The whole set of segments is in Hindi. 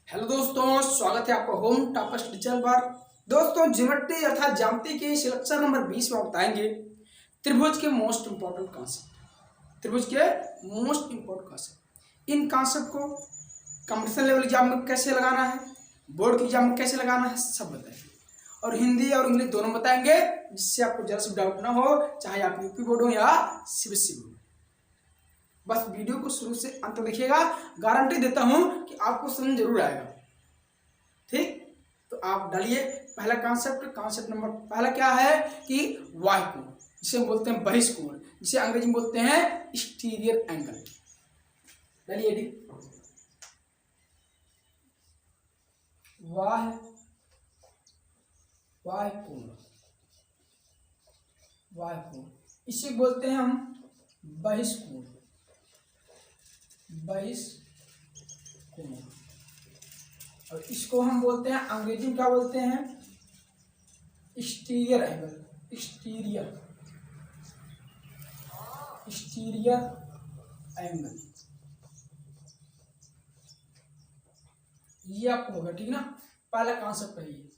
हेलो दोस्तों, स्वागत है आपका होम टॉपर स्टडी चैनल पर। दोस्तों, ज्योमेट्री अर्थात ज्यामिति के लेक्चर नंबर 20 में बताएंगे त्रिभुज के मोस्ट इंपॉर्टेंट कॉन्सेप्ट। त्रिभुज के मोस्ट इंपॉर्टेंट कॉन्सेप्ट, इन कॉन्सेप्ट को कंपटीशन लेवल एग्जाम में कैसे लगाना है, बोर्ड के एग्जाम में कैसे लगाना है, सब बताएंगे। और हिंदी और इंग्लिश दोनों बताएंगे, जिससे आपको जरा सा डाउट ना हो, चाहे आप यूपी बोर्ड हो या सीबीएसई बोर्ड। बस वीडियो को शुरू से अंत तक देखिएगा, गारंटी देता हूं कि आपको समझ जरूर आएगा। ठीक, तो आप डालिए पहला कॉन्सेप्ट नंबर पहला क्या है कि वाय कोण, जिसे हम बोलते हैं बहिष्कोण, जिसे अंग्रेजी में बोलते हैं एक्सटीरियर एंगल। डालिए डी वाय कोण, वाय कोण इसे बोलते हैं हम बहिष्कोण। और इसको हम बोलते हैं अंग्रेजी में क्या बोलते हैं, एक्सटीरियर एंगल। एक्सटीरियर एंगल ये आपको होगा, ठीक ना। पहला कॉन्सेप्ट है, ये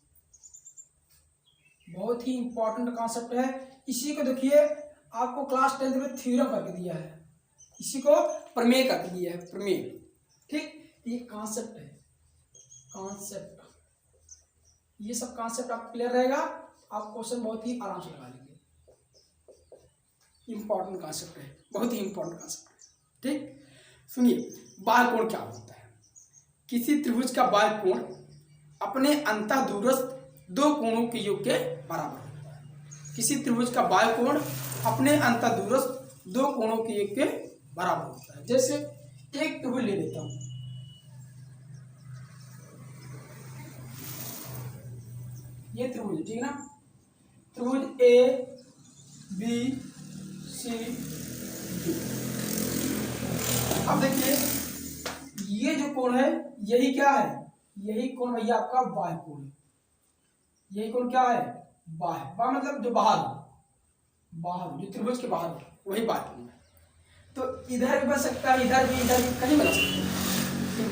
बहुत ही इंपॉर्टेंट कॉन्सेप्ट है। इसी को देखिए, आपको क्लास 10th में थ्योरम करके दिया है, इसी को प्रमेय करके दिया है, प्रमेय। ठीक, ये कॉन्सेप्ट है, कॉन्सेप्ट। ये सब कॉन्सेप्ट आप क्लियर रहेगा, आप क्वेश्चन बहुत ही आराम से लगा लेंगे। इंपॉर्टेंट कॉन्सेप्ट है, बहुत ही इंपॉर्टेंट कॉन्सेप्ट है। ठीक, सुनिए, बाह्य कोण क्या होता है। किसी त्रिभुज का बाह्य कोण अपने अंतःदूरस्थ दो कोणों के योग के बराबर होता है। किसी त्रिभुज का बाह्य कोण अपने अंतःदूरस्थ दो कोणों के योग के बराबर होता है। जैसे एक त्रिभुज ले लेता हूं, ये त्रिभुज, ठीक है ना। त्रिभुज ए बी सी डी। अब देखिए, ये जो कोण है यही क्या है, यही कोण भैया आपका बाह्य कोण है। यही कोण क्या है, बाह्य मतलब जो बाहर हो, जो त्रिभुज के बाहर हो, वही बाह्य कोण है। तो इधर भी बन सकता है, इधर भी कहीं बन सकता है।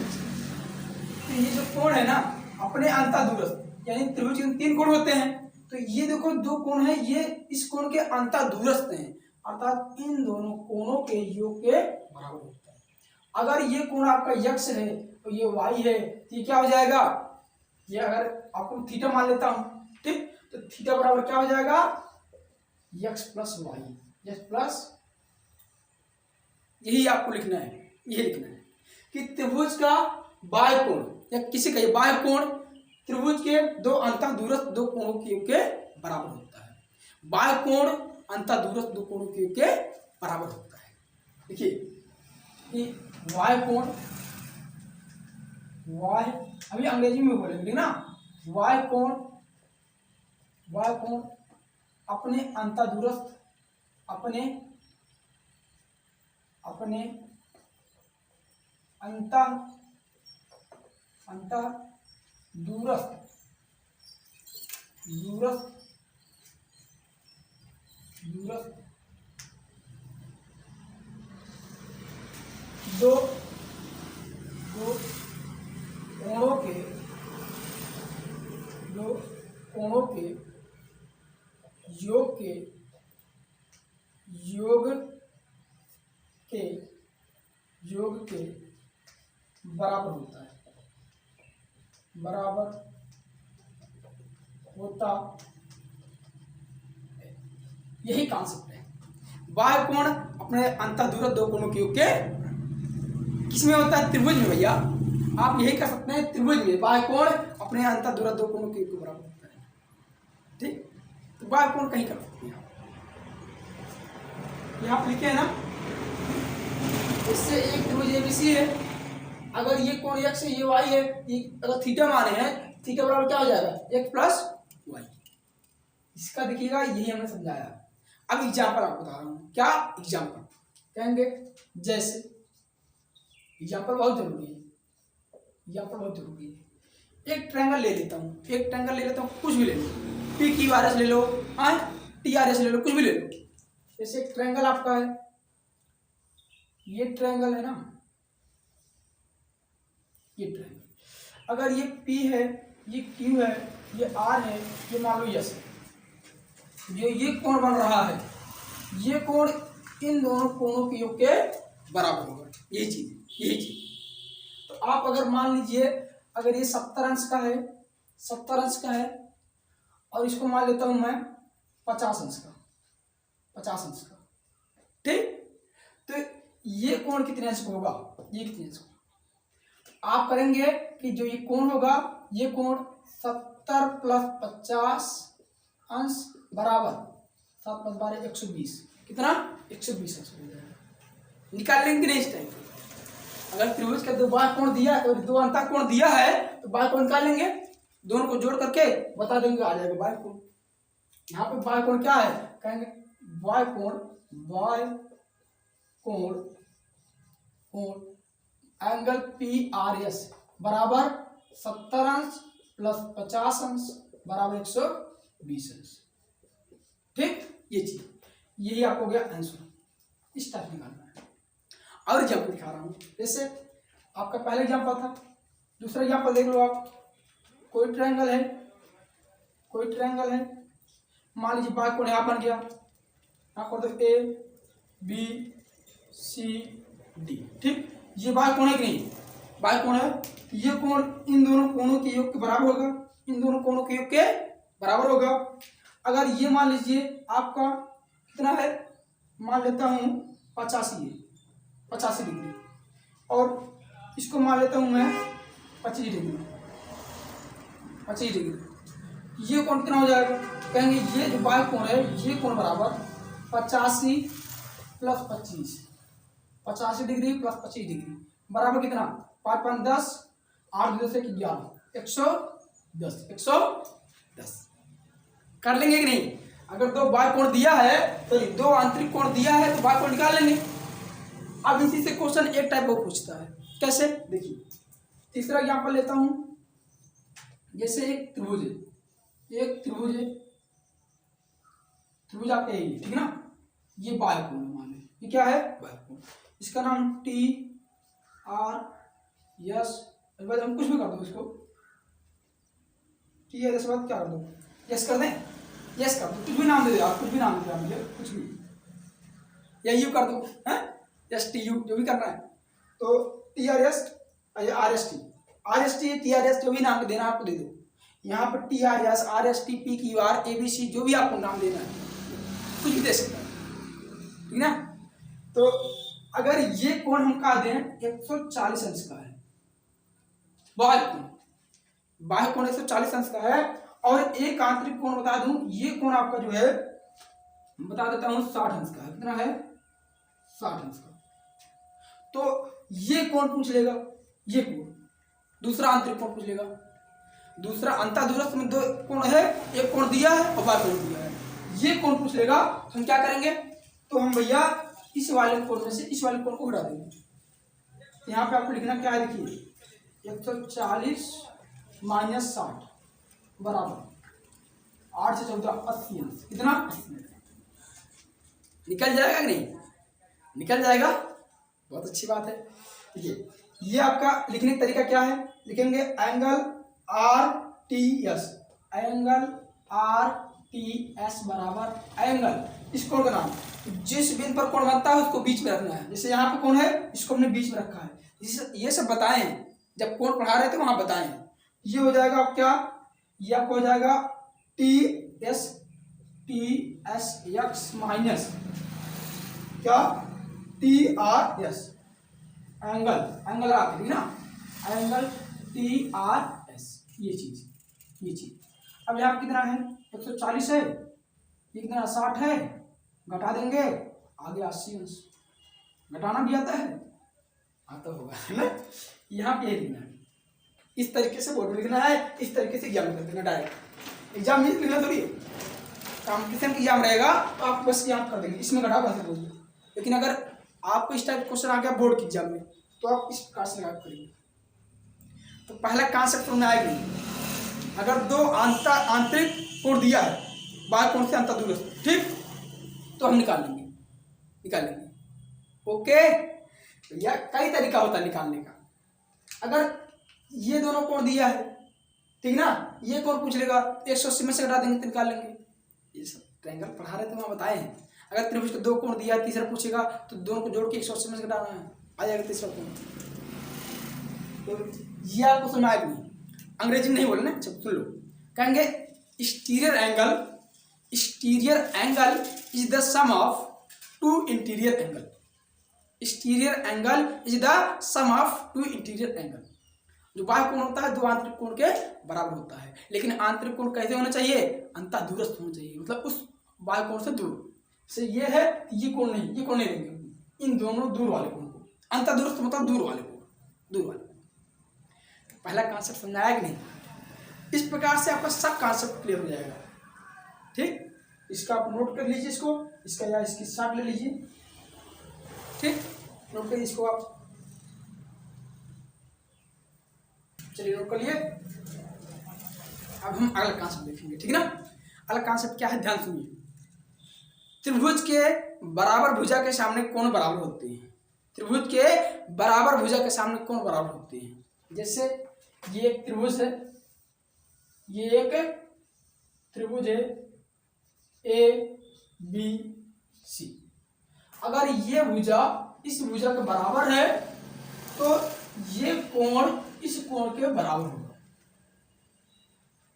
तो ये जो कोण है ना, अपने अंतःदूरस्थ, यानी त्रिभुज के 3 कोण होते हैं, तो ये देखो 2 कोण है, ये इस कोण के अंतःदूरस्थ हैं, अर्थात इन दोनों कोणों के योग के बराबर होता है। अगर ये कोण आपका यक्ष है तो ये वाई है, तो ये क्या हो जाएगा, ये अगर आपको थीटा मान लेता हूं, ठीक, तो थीटा बराबर क्या हो जाएगा, x plus y, x plus, यही आपको लिखना है, यही लिखना है कि त्रिभुज का बाह्य कोण या किसी का बाह्य कोण त्रिभुज के दो अंतःदूरस्थ दो कोणों के योग के बराबर होता है। बाह्य कोण अंतःदूरस्थ दो कोणों के योग के बराबर होता है। देखिए कि वाय कोण, वाय अभी अंग्रेजी में बोलेंगे ना, वाय कोण अपने अंतःदूरस्थ अपने दूरस्थ दो कोणों के योग के बराबर होता है, बराबर होता है। यही कॉन्सेप्ट है। बाह्य कोण अपने अंतःदूरस्थ दो कोणों के योग के किसमें होता है, त्रिभुज में भैया। आप यही कर सकते हैं, त्रिभुज में बाह्य कोण अपने अंतःदूरस्थ दो कोणों के योग के बराबर होता है। ठीक, तो बाह्य कोण कहीं कर सकते हैं, यहाँ लिखे है ना। इससे एक त्रिभुज एबीसी है, अगर ये कोण एक्स है, ये वाई है, अगर थीटा माने हैं, थीटा बराबर क्या हो जाएगा, एक्स प्लस वाई। इसका देखिएगा, यही हमने समझाया। अब एग्जाम्पल आपको बता रहा हूं, क्या एग्जाम्पल कहेंगे, जैसे एग्जाम्पल बहुत जरूरी है, एक ट्रायंगल ले लेता हूं, कुछ भी ले लो, पी क्यू आर एस ले लो, टी आर एस ले लो, कुछ भी ले लो। जैसे एक ट्रायंगल आपका है, ये ट्रायंगल है ना, ये ट्रायंगल। अगर ये P है, ये Q है, ये R है, ये मान लो यस है, ये कोण बन रहा है, ये कोण इन दोनों कोणों के योग के बराबर होगा। यही चीज। तो आप अगर मान लीजिए अगर ये 70 अंश का है, 70 अंश का है, और इसको मान लेता हूं मैं 50 अंश का, 50 अंश का, ठीक। तो ये कोण कितने अंश का होगा, ये कितने अंश का, आप करेंगे कि जो ये कोण होगा, ये कोण 70 प्लस 50 अंश बराबर 7 + 12 120, कितना 120 अंश हो जाएगा। निकाल लेंगे नहीं इस टाइम। अगर त्रिभुज का दो बाह्य कोण दिया है, दो अंतः कोण दिया है, तो बाह्य कोण निकाल लेंगे, दोनों को जोड़ करके बता देंगे, आ जाएगा बाह्य कोण। यहाँ पे बाह्य कोण क्या है, कहेंगे बाह्य कोण एंगल PRS बराबर 70 अंश प्लस 50 अंश बराबर 120 अंश, ठीक। ये चीज, यही आपको हो गया आंसर। इस टाइप निकालना है। और एग्जाम्पल दिखा रहा हूँ, जैसे आपका पहला एग्जाम्पल था, दूसरा एग्जाम्पल देख लो आप। कोई ट्रायंगल है, मान लीजिए बाह्य कोण यहाँ बन गया, यहाँ कर दो ABCD, ठीक। ये बाह्य कोण है कि नहीं, बाह्य कोण है। ये कोण इन दोनों कोणों के योग के बराबर होगा, इन दोनों कोणों के योग के बराबर होगा। अगर ये मान लीजिए आपका कितना है, मान लेता हूँ 85 डिग्री, और इसको मान लेता हूँ मैं 25 डिग्री, ये कोण कितना हो जाएगा, कहेंगे ये जो बाह्य कोण है, ये कोण बराबर 85 प्लस 25, 85 डिग्री प्लस 25 डिग्री बराबर कितना, 5 5 10, 8 2 से 11, 110 कर लेंगे कि नहीं। अगर दो बाह्य कोण दिया है, तो दो आंतरिक कोण दिया है, तो बाह्य कोण निकाल लेंगे। अब इसी से क्वेश्चन एक टाइप को पूछता है, कैसे, देखिए तीसरा एग्जांपल लेता हूं। जैसे एक त्रिभुज है, आपका यही, ठीक ना। ये बाह्य कोण मान लें, ये क्या है, बाह्य कोण। इसका नाम TRS, हम कुछ भी कर दो इसको, TRS बाद क्या कर दो, यस कर दें, यस कर दो, कुछ भी नाम दे दो आप, कुछ भी नाम दे दो मुझे, कुछ भी, या यू कर दो, है STU, जो भी करना है। तो TRS RST TRS, जो भी नाम देना आपको दे दो। यहाँ पर TRS RST PQR ABC, जो भी आपको नाम देना है, कुछ भी दे सकते हैं, ठीक ना। तो अगर ये कोण हम कहा दें 140 अंश का है, बाह्य कोण 140 अंश का है, और एक आंतरिक कोण बता दूं, ये कोण आपका जो है बता देता हूं 60 अंश का है। कितना है, 60 अंश का। तो ये कोण पूछ लेगा, ये कोण, दूसरा आंतरिक कोण पूछ लेगा। दूसरा अंतःदूरस्थ में दो कोण है, एक कोण दिया है और बाह्य कोण दिया है, ये कोण पूछ लेगा। हम क्या करेंगे, तो हम भैया इस वाले कोण में से इस वाले कोण को घटा देंगे। यहाँ पे आपको लिखना क्या है, देखिए 140 माइनस 60 बराबर 8 से 14 80 अंश, कितना 80। निकल जाएगा कि नहीं, निकल जाएगा, बहुत अच्छी बात है। देखिए ये आपका लिखने का तरीका क्या है, लिखेंगे एंगल RTS बराबर एंगल, इस कोण का नाम, जिस बिंदु पर कोण बनता है उसको बीच में रखना है। जैसे यहाँ पे कोण है, इसको हमने बीच में रखा है। ये सब बताएं, जब कोण पढ़ा रहे थे वहां बताएं। ये हो जाएगा आप क्या, ये आपको हो जाएगा TSX माइनस क्या TRS, एंगल आते ना, एंगल TRS, ये चीज। अब यहाँ कितना है, 140 है, ये कितना 60 है, घटा देंगे, आगे 80 अंश। घटाना भी आता है, आता होगा, है ना। यहाँ पे लिखना है, इस तरीके से बोर्ड में लिखना है, इस तरीके से एग्जाम कर देना डायरेक्ट। एग्जाम में लिखना थोड़ी है, कॉम्पिटिशन एग्जाम रहेगा तो आप बस याद कर देंगे, इसमें घटा बस बोलिए। लेकिन अगर आपको इस टाइप क्वेश्चन आ गया बोर्ड के एग्जाम में, तो आप इस प्रकार से याद करेंगे। तो पहला कॉन्सेप्ट में आएगी, अगर दो आंतरिक कोण दिया है, बाह्य कोण से अंतःदूरस्थ, ठीक, तो हम निकाल लेंगे। ओके, या कई तरीका होता है निकालने का। अगर ये दोनों कोण दिया है, ठीक ना। ये कोण पूछ लेगा 180 में से घटा देंगे तो निकाल लेंगे। ये सब ट्रायंगल पढ़ा रहे थे वहाँ बताए हैं। अगर त्रिभुज के दो कोण दिया, तीसरा पूछेगा तो दोनों को जोड़ के 180 में से घटाना है, आ जाएगा तीसरा कोण। तो ये आपको समझ आएगा नहीं, अंग्रेजी में नहीं बोलना, अच्छा सुन लो। कहेंगे exterior angle is the sum of two interior angle. Exterior angle is the sum of two interior angle. जो बाह्य कोण होता है दो आंतरिक कोण के बराबर होता है, लेकिन आंतरिक कोण कैसे होना चाहिए, अंतः दूरस्थ होना चाहिए, मतलब उस बाह्य कोण से दूर से। ये है, ये कोण नहीं, ये कोण नहीं देंगे, इन दोनों दूर वाले कोण को। अंतः दूरस्थ मतलब दूर वाले कोण, दूर वाले। पहला कॉन्सेप्ट समझाया कि नहीं। इस प्रकार से आपका सब कॉन्सेप्ट क्लियर हो जाएगा, ठीक। इसका आप नोट कर लीजिए, इसका या इसकी शॉर्ट ले लीजिए, ठीक, नोट करिए इसको आप। चलिए नोट कर लिए। अब हम अगला कॉन्सेप्ट देखेंगे, ठीक ना। अगला कॉन्सेप्ट क्या है, ध्यान सुनिए। त्रिभुज के बराबर भुजा के सामने कोण बराबर होते हैं। त्रिभुज के बराबर भुजा के सामने कोण बराबर होते हैं। जैसे ये एक त्रिभुज है, ये एक त्रिभुज है ए बी सी। अगर ये भुजा इस भुजा के बराबर है तो ये कोण इस कोण के बराबर होगा।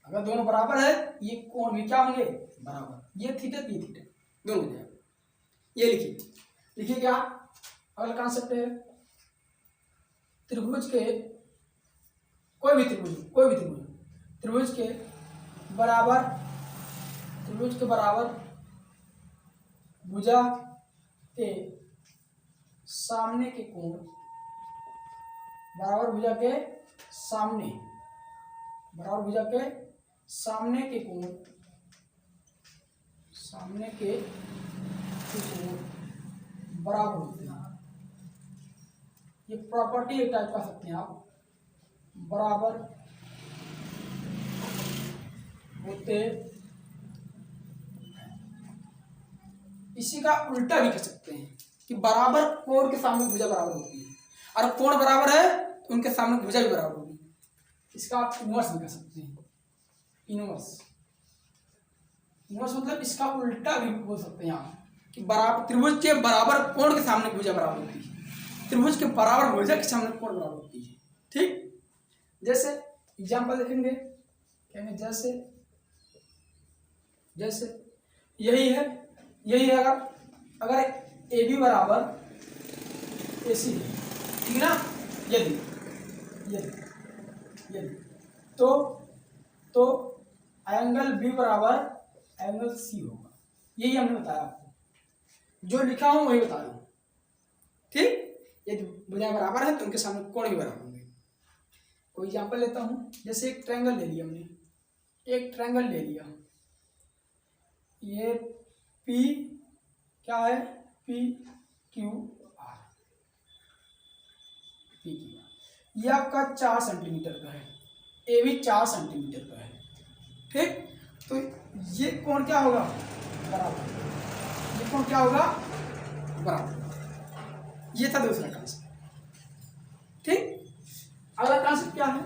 अगर दोनों बराबर है, ये कोण भी क्या होंगे, बराबर। ये थीटा, ये थीटा, दोनों हो जाएगा। ये लिखिए क्या अगला कॉन्सेप्ट है, त्रिभुज के कोई भी त्रिभुज के बराबर भुजा के सामने के कोण, बराबर भुजा के सामने के कोण बराबर होते हैं। ये प्रॉपर्टी एक टाइप का सकते हैं आप, बराबर होते। इसी का उल्टा भी कर सकते हैं कि बराबर कोण के सामने भुजा बराबर होती है, और कोण बराबर है तो उनके सामने भुजा भी बराबर होगी। इसका आप इनवर्स भी कर सकते हैं, इनवर्स मतलब इसका उल्टा भी बोल सकते हैं आप कि बराबर त्रिभुज के बराबर कोण के सामने भुजा बराबर होती है, त्रिभुज के बराबर भुजा के सामने कोण बराबर होती है, ठीक। जैसे एग्जांपल देखेंगे, कहेंगे जैसे यही है अगर ए बी बराबर ए सी है, ठीक ना। यदि तो एंगल बी बराबर एंगल सी होगा। यही हमने बताया आपको, जो लिखा हूं वही बता रहा हूं, ठीक। यदि भुजाएं बराबर है तो उनके सामने कोण भी बराबर होंगे। कोई एग्जांपल लेता हूं, जैसे एक ट्रायंगल ले लिया हमने, ये पी क्या है, पी क्यू आर, ये आपका 4 सेंटीमीटर का है, ए भी 4 सेंटीमीटर का है, ठीक। तो ये कोण क्या होगा, बराबर। ये कोण क्या होगा, बराबर। ये था दूसरा कॉन्सेप्ट, ठीक। अगला कॉन्सेप्ट क्या है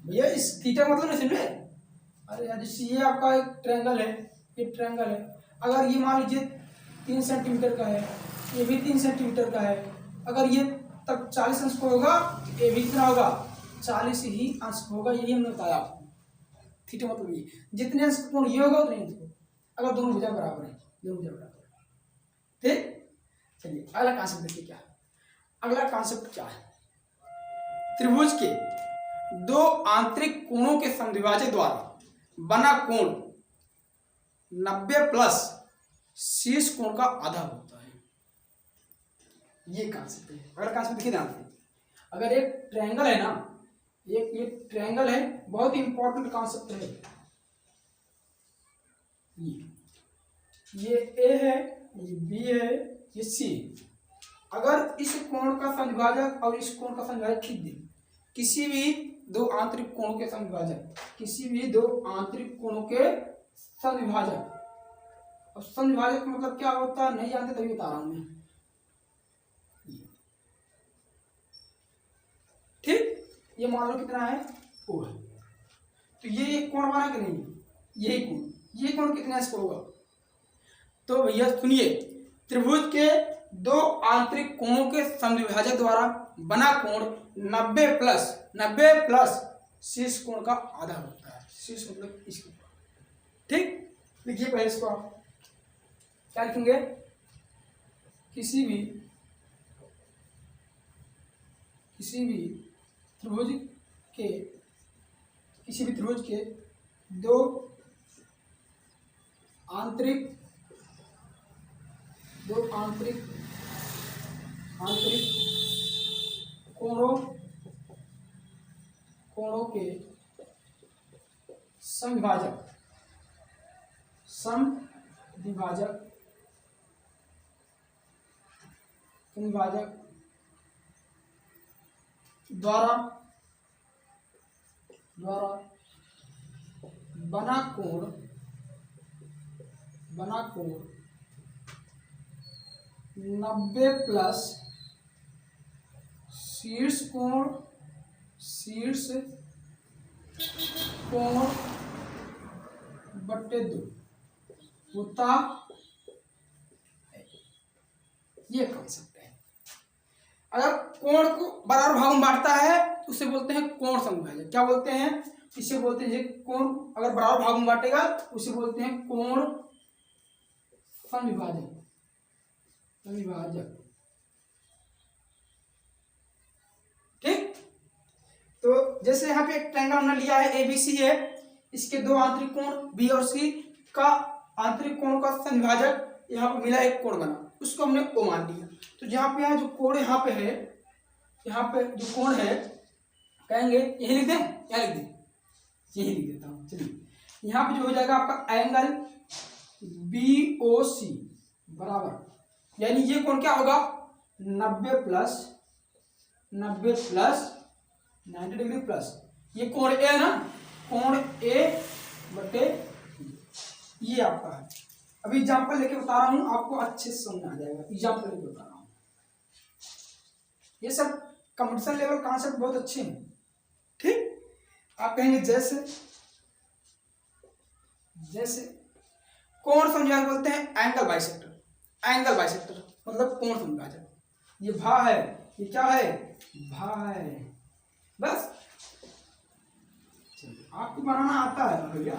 भैया, इस थीटा मतलब नहीं समझे। अरे यार, जैसे ये आपका एक ट्रायंगल है, अगर ये मान लीजिए 3 सेंटीमीटर का है, ये भी 3 सेंटीमीटर का है, अगर ये तब 40 अंश को होगा, ये भी कितना होगा, 40 ही अंश होगा। यही हमने बताया आपको, थीटा मतलब ये जितने अंश कोण ये होगा उतने अंश को, अगर दोनों भुजा बराबर है, ठीक। चलिए अगला कॉन्सेप्ट देखिए क्या है। अगला कॉन्सेप्ट क्या है, त्रिभुज के दो आंतरिक कोणों के समद्विभाजक द्वारा बना कोण 90 प्लस शीर्ष कोण का आधा होता है। ये कॉन्सेप्ट है। अगला कॉन्सेप्ट देखिए ध्यान से, अगर एक ट्रायंगल है ना, ये ट्रायंगल है, बहुत ही इंपॉर्टेंट कॉन्सेप्ट है। ये ए है, ये बी है, ये सी है। अगर इस कोण का समद्विभाजक और इस कोण का समद्विभाजक खींच दे, किसी भी दो आंतरिक कोणों के समद्विभाजक, अब समद्विभाजक मतलब क्या होता है नहीं जानते, तभी बता रहा हूं मैं। ये मान लो कितना है ओ है, तो ये कोण बना कि नहीं, यही कोण, ये कोण कितना इसको होगा। तो भैया सुनिए, त्रिभुज के दो आंतरिक कोणों के समद्विभाजक द्वारा बना कोण 90 प्लस शीर्ष कोण का आधा होता है। शीर्ष मतलब इसको, ठीक। लिखिए पहले इसको, आप क्या लिखेंगे, किसी भी त्रिभुज के दो आंतरिक कोणों के समविभाजक द्वारा बना कोण 90 प्लस शीर्ष कोण बट्टे 2 होता है। ये कॉन्सेप्ट है। अगर कोण को बराबर भाग में बांटता है तो उसे बोलते हैं कोण समविभाजक। क्या बोलते हैं, इसे बोलते हैं कोण अगर बराबर भाग में बांटेगा उसे बोलते हैं कोण समविभाजक। ठीक। तो जैसे यहाँ पे एक ट्रायंगल हमने लिया है ABC है, इसके दो आंतरिक कोण B और C का आंतरिक कोण का समविभाजक यहाँ पे मिला, एक कोण बना, उसको हमने O मान लिया। तो जहाँ पे यहाँ जो कोण यहाँ पे है, यहाँ पे जो कोण है, कहेंगे यही लिख दें, क्या लिख दें, यही लिख देता हूँ। चलिए यहाँ पे जो हो जाएगा आपका एंगल BOC बराबर, यानी ये कोण क्या होगा 90 प्लस 90 डिग्री प्लस ये कोण A है ना, कोण A बटे ये आपका है। अभी एग्जाम्पल लेके बता रहा हूँ, आपको अच्छे से समझ आ जाएगा। एग्जाम्पल लेके बता रहा हूँ, ये सब कंपटीशन लेवल कॉन्सेप्ट बहुत अच्छे हैं। ठीक। आप कहेंगे जैसे कोण समविभाजक बोलते हैं एंगल बाइसेक्टर मतलब कोण समविभाजक। ये भा है, ये क्या है, भा है। बस आपको बनाना आता है भैया।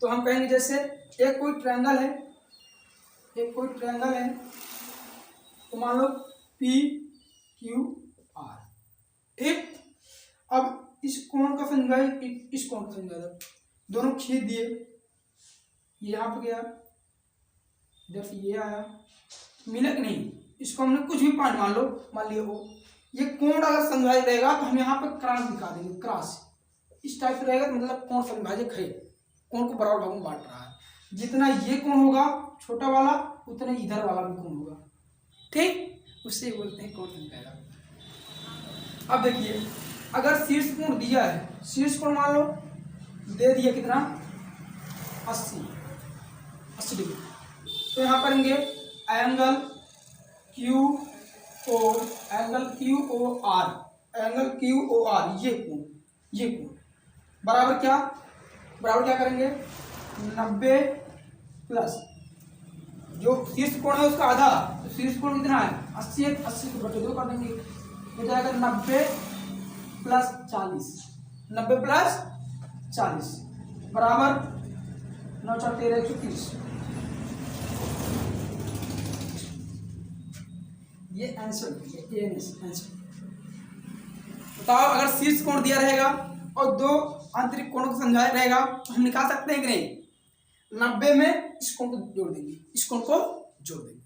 तो हम कहेंगे जैसे एक कोई ट्रायंगल है, तो मान लो PQR। ठीक। अब इस कोण का समविभाजक इस कोण का समविभाजक, दोनों खींच दिए, ये यहाँ पे गया, इधर से ये आया, मिला कि नहीं। इसको हमने कुछ भी पॉइंट मान लिया हो, ये कोण अगर समविभाजक रहेगा तो हम यहाँ पे क्रॉस दिखा देंगे, क्रॉस इस टाइप से रहेगा तो मतलब कोण समविभाजक है, कोण को बराबर भाग में बांट रहा है। जितना ये कोण होगा छोटा वाला, उतना इधर वाला भी कोण होगा। ठीक, उससे बोलते हैं कोण समविभाजक। अब देखिए, अगर शीर्ष कोण दिया है, शीर्ष कोण मान लो दे दिया कितना 80 डिग्री, तो यहाँ करेंगे एंगल QOR, ये कोण बराबर क्या करेंगे 90 प्लस जो शीर्ष कोण है उसका आधा, तो शीर्ष कोण कितना है 80 को बटे 2 कर देंगे, हो जाएगा 90 प्लस 40 बराबर 9 4 13 130। ये आंसर बताओ। अगर शीर्ष कोण दिया रहेगा और दो आंतरिक कोणों को समझाया रहेगा तो हम निकाल सकते हैं कि नहीं। 90 में इस कोण को जोड़ देंगे, इस कोण को जोड़ देंगे।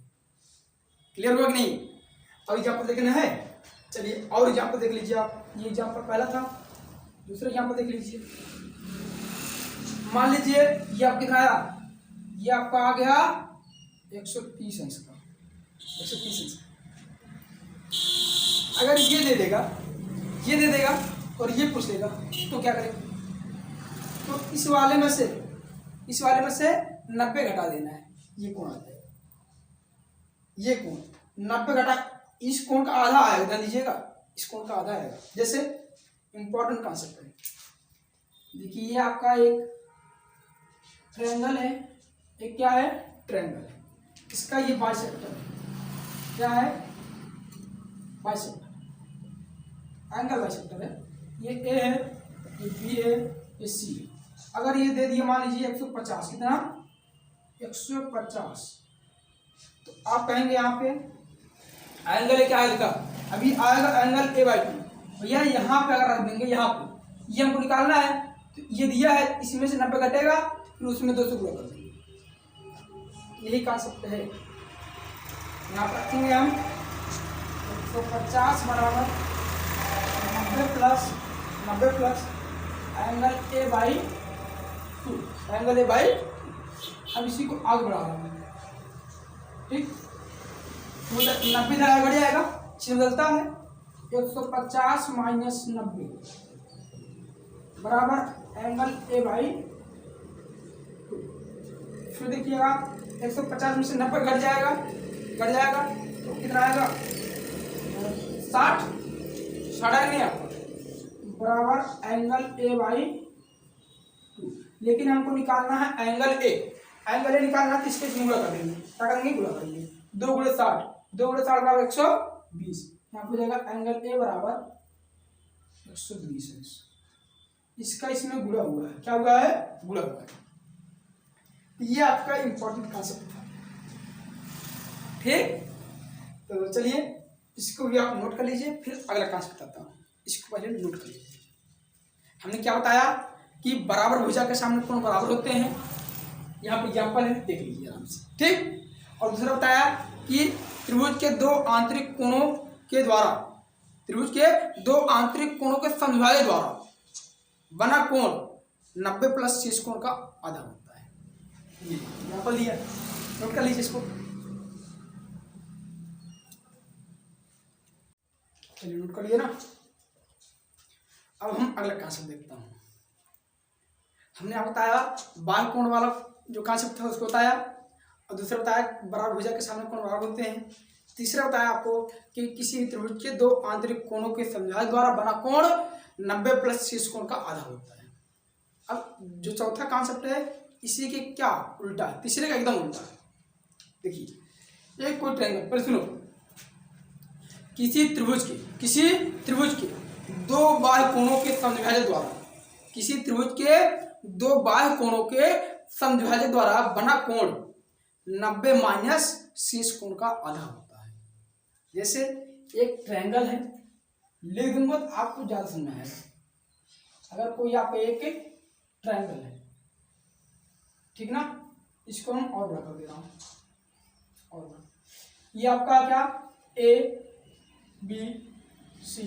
क्लियर हुआ कि नहीं। अब एग्जाम्पल देखना है, चलिए और एग्जाम्पल देख लीजिए आप। ये एग्जाम्पल पहला था, दूसरा एग्जाम्पल देख लीजिए। मान लीजिए ये आप कितना आया, ये आपका आ गया 130 अंश का, 130 अंश। अगर ये दे देगा और ये पूछ लेगा तो क्या करेंगे, तो इस वाले में से 90 घटा देना है, ये कोण आ जाएगा। ये कोण 90 घटा इस कोण का आधा आएगा, ध्यान दीजिएगा, इस कोण का आधा आएगा। जैसे इंपॉर्टेंट कॉन्सेप्ट है, देखिए ये आपका एक ट्रायंगल है, एक क्या है, ट्रायंगल है, इसका ये बाइसेक्टर है, क्या है, बाइसेक्टर, एंगल बाइसेक्टर है, ये ए है, ये बी है, ये सी है। अगर ये दे दिए मान लीजिए 150, कितना, 150, तो आप कहेंगे यहाँ पे एंगल है, क्या है लिखा, अभी आएगा एंगल A/2, भैया यहाँ पे अगर रख देंगे, यहाँ पे ये हमको निकालना है, तो ये दिया है, इसमें से 90 घटेगा, फिर उसमें 200 गुणा कर देंगे, यही कॉन्सेप्ट है। यहाँ पर रखेंगे हम 150 बराबर 90 plus angle A/2, angle A/2। अब इसी को आगे बढ़ा रहा हूँ, ठीक, तो 90 धरा बढ़ जाएगा, चिन्ह बदलता है, 150 माइनस 90 बराबर एंगल A/2। फिर देखिएगा 150 में से 90 घट जाएगा, तो कितना आएगा, 60 नहीं आपका, बराबर एंगल A/2। लेकिन हमको निकालना है एंगल A निकालना है, तो इसके गुणा कर देंगे, क्या करेंगे, गुणा करेंगे, 2 × 60, 2 × 60 बराबर 120, यहाँ हो जाएगा एंगल A बराबर 120, इसका इसमें गुणा हुआ है, क्या हुआ है, गुणा हुआ है। ये आपका इंपॉर्टेंट कॉन्सेप्ट था, ठीक। तो चलिए इसको भी आप नोट कर लीजिए, फिर अगला कॉन्सेप्ट बताता हूँ, इसको पहले नोट कर लीजिए। हमने क्या बताया कि बराबर भुजा के सामने कोण बराबर होते हैं, यहाँ पे एग्जाम्पल है, देख लीजिए आराम से, ठीक। और दूसरा बताया कि त्रिभुज के दो आंतरिक कोणों के द्वारा, त्रिभुज के दो आंतरिक कोणों के समविभाजन द्वारा बना कोण 90 प्लस शेष कोण का आधा होता है। ये एग्जाम्पल दिया, नोट कर लीजिए इसको। चलिए नोट कर लिए ना। अब हम अगला कॉन्सेप्ट देखता हूँ। हमने आप बताया बाह्य कोण वाला जो कॉन्सेप्ट था उसको बताया, और दूसरा बताया बराबर भुजा के सामने कोण बराबर होते हैं। तीसरा बताया आपको कि किसी भी त्रिभुज के दो आंतरिक कोणों के समविभाजन द्वारा बना कोण 90 प्लस शेष कोण का आधा होता है। अब जो चौथा कॉन्सेप्ट है इसी के क्या उल्टा है, तीसरे का एकदम उल्टा है। देखिए एक कोई ट्रायंगल, पर सुनो, किसी त्रिभुज के दो बाह्य कोणों के समविभाजन द्वारा, किसी त्रिभुज के दो बाह्य कोणों के समविभाजन द्वारा बना कोण 90 माइनस शेष कोण का आधा होता है। जैसे एक ट्रायंगल है, लिख दूंगा तो आपको ज्यादा समझ में आएगा। अगर कोई आप एक ट्रायंगल है, ठीक ना, इसको हम और बड़ा कर दे रहा हूं, और बड़ा, ये आपका क्या, A B C,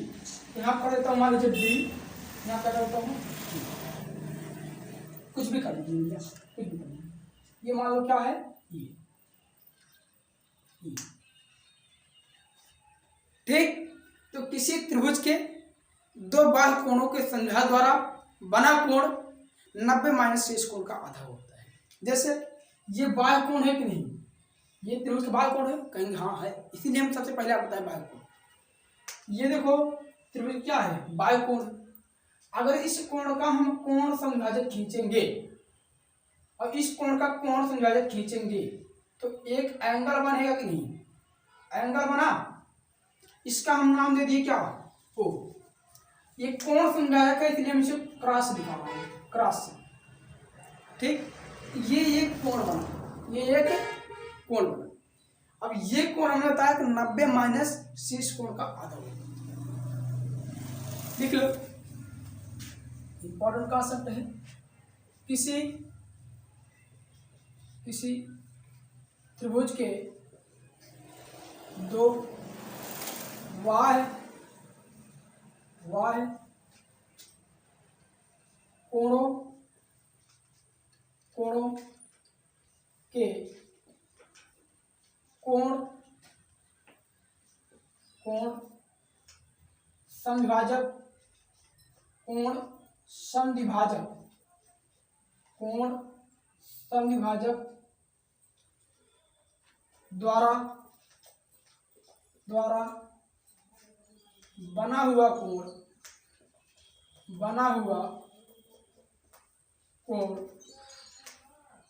यहाँ कर देता हूँ मान लीजिए D, यहाँ कर देता हूँ, कुछ भी कर लीजिए, कुछ भी कर लीजिए, ये मान लो क्या है, ये, ठीक। तो किसी त्रिभुज के दो बाह्य कोणों के समविभाजन द्वारा बना कोण 90 माइनस शेष कोण का आधा होता है। जैसे ये बाह्य कोण है कि नहीं, ये त्रिभुज का बाह्य कोण है, कहेंगे हाँ है, इसीलिए हम सबसे पहले आपको बताएं बाह्य कोण। ये देखो त्रिभुज क्या है, बाह्य कोण। अगर इस कोण का हम कोण समविभाजक खींचेंगे और इस कोण का कोण समविभाजक खींचेंगे तो एक एंगल बनेगा कि नहीं, एंगल बना, इसका हम नाम दे दिए क्या, ओ। ये कोण समविभाजक है, इसलिए हम इसे क्रॉस दिखा रहे हैं, क्रॉस से, ठीक। ये एक कोण बना, ये एक कोण बना। अब ये कोण हमने बताया कि 90 माइनस शेष कोण का आधा होगा। लिख लो, इंपॉर्टेंट कॉन्सेप्ट है। किसी त्रिभुज के दो बाह्य कोणों के कोण समविभाजक द्वारा द्वारा बना हुआ कोण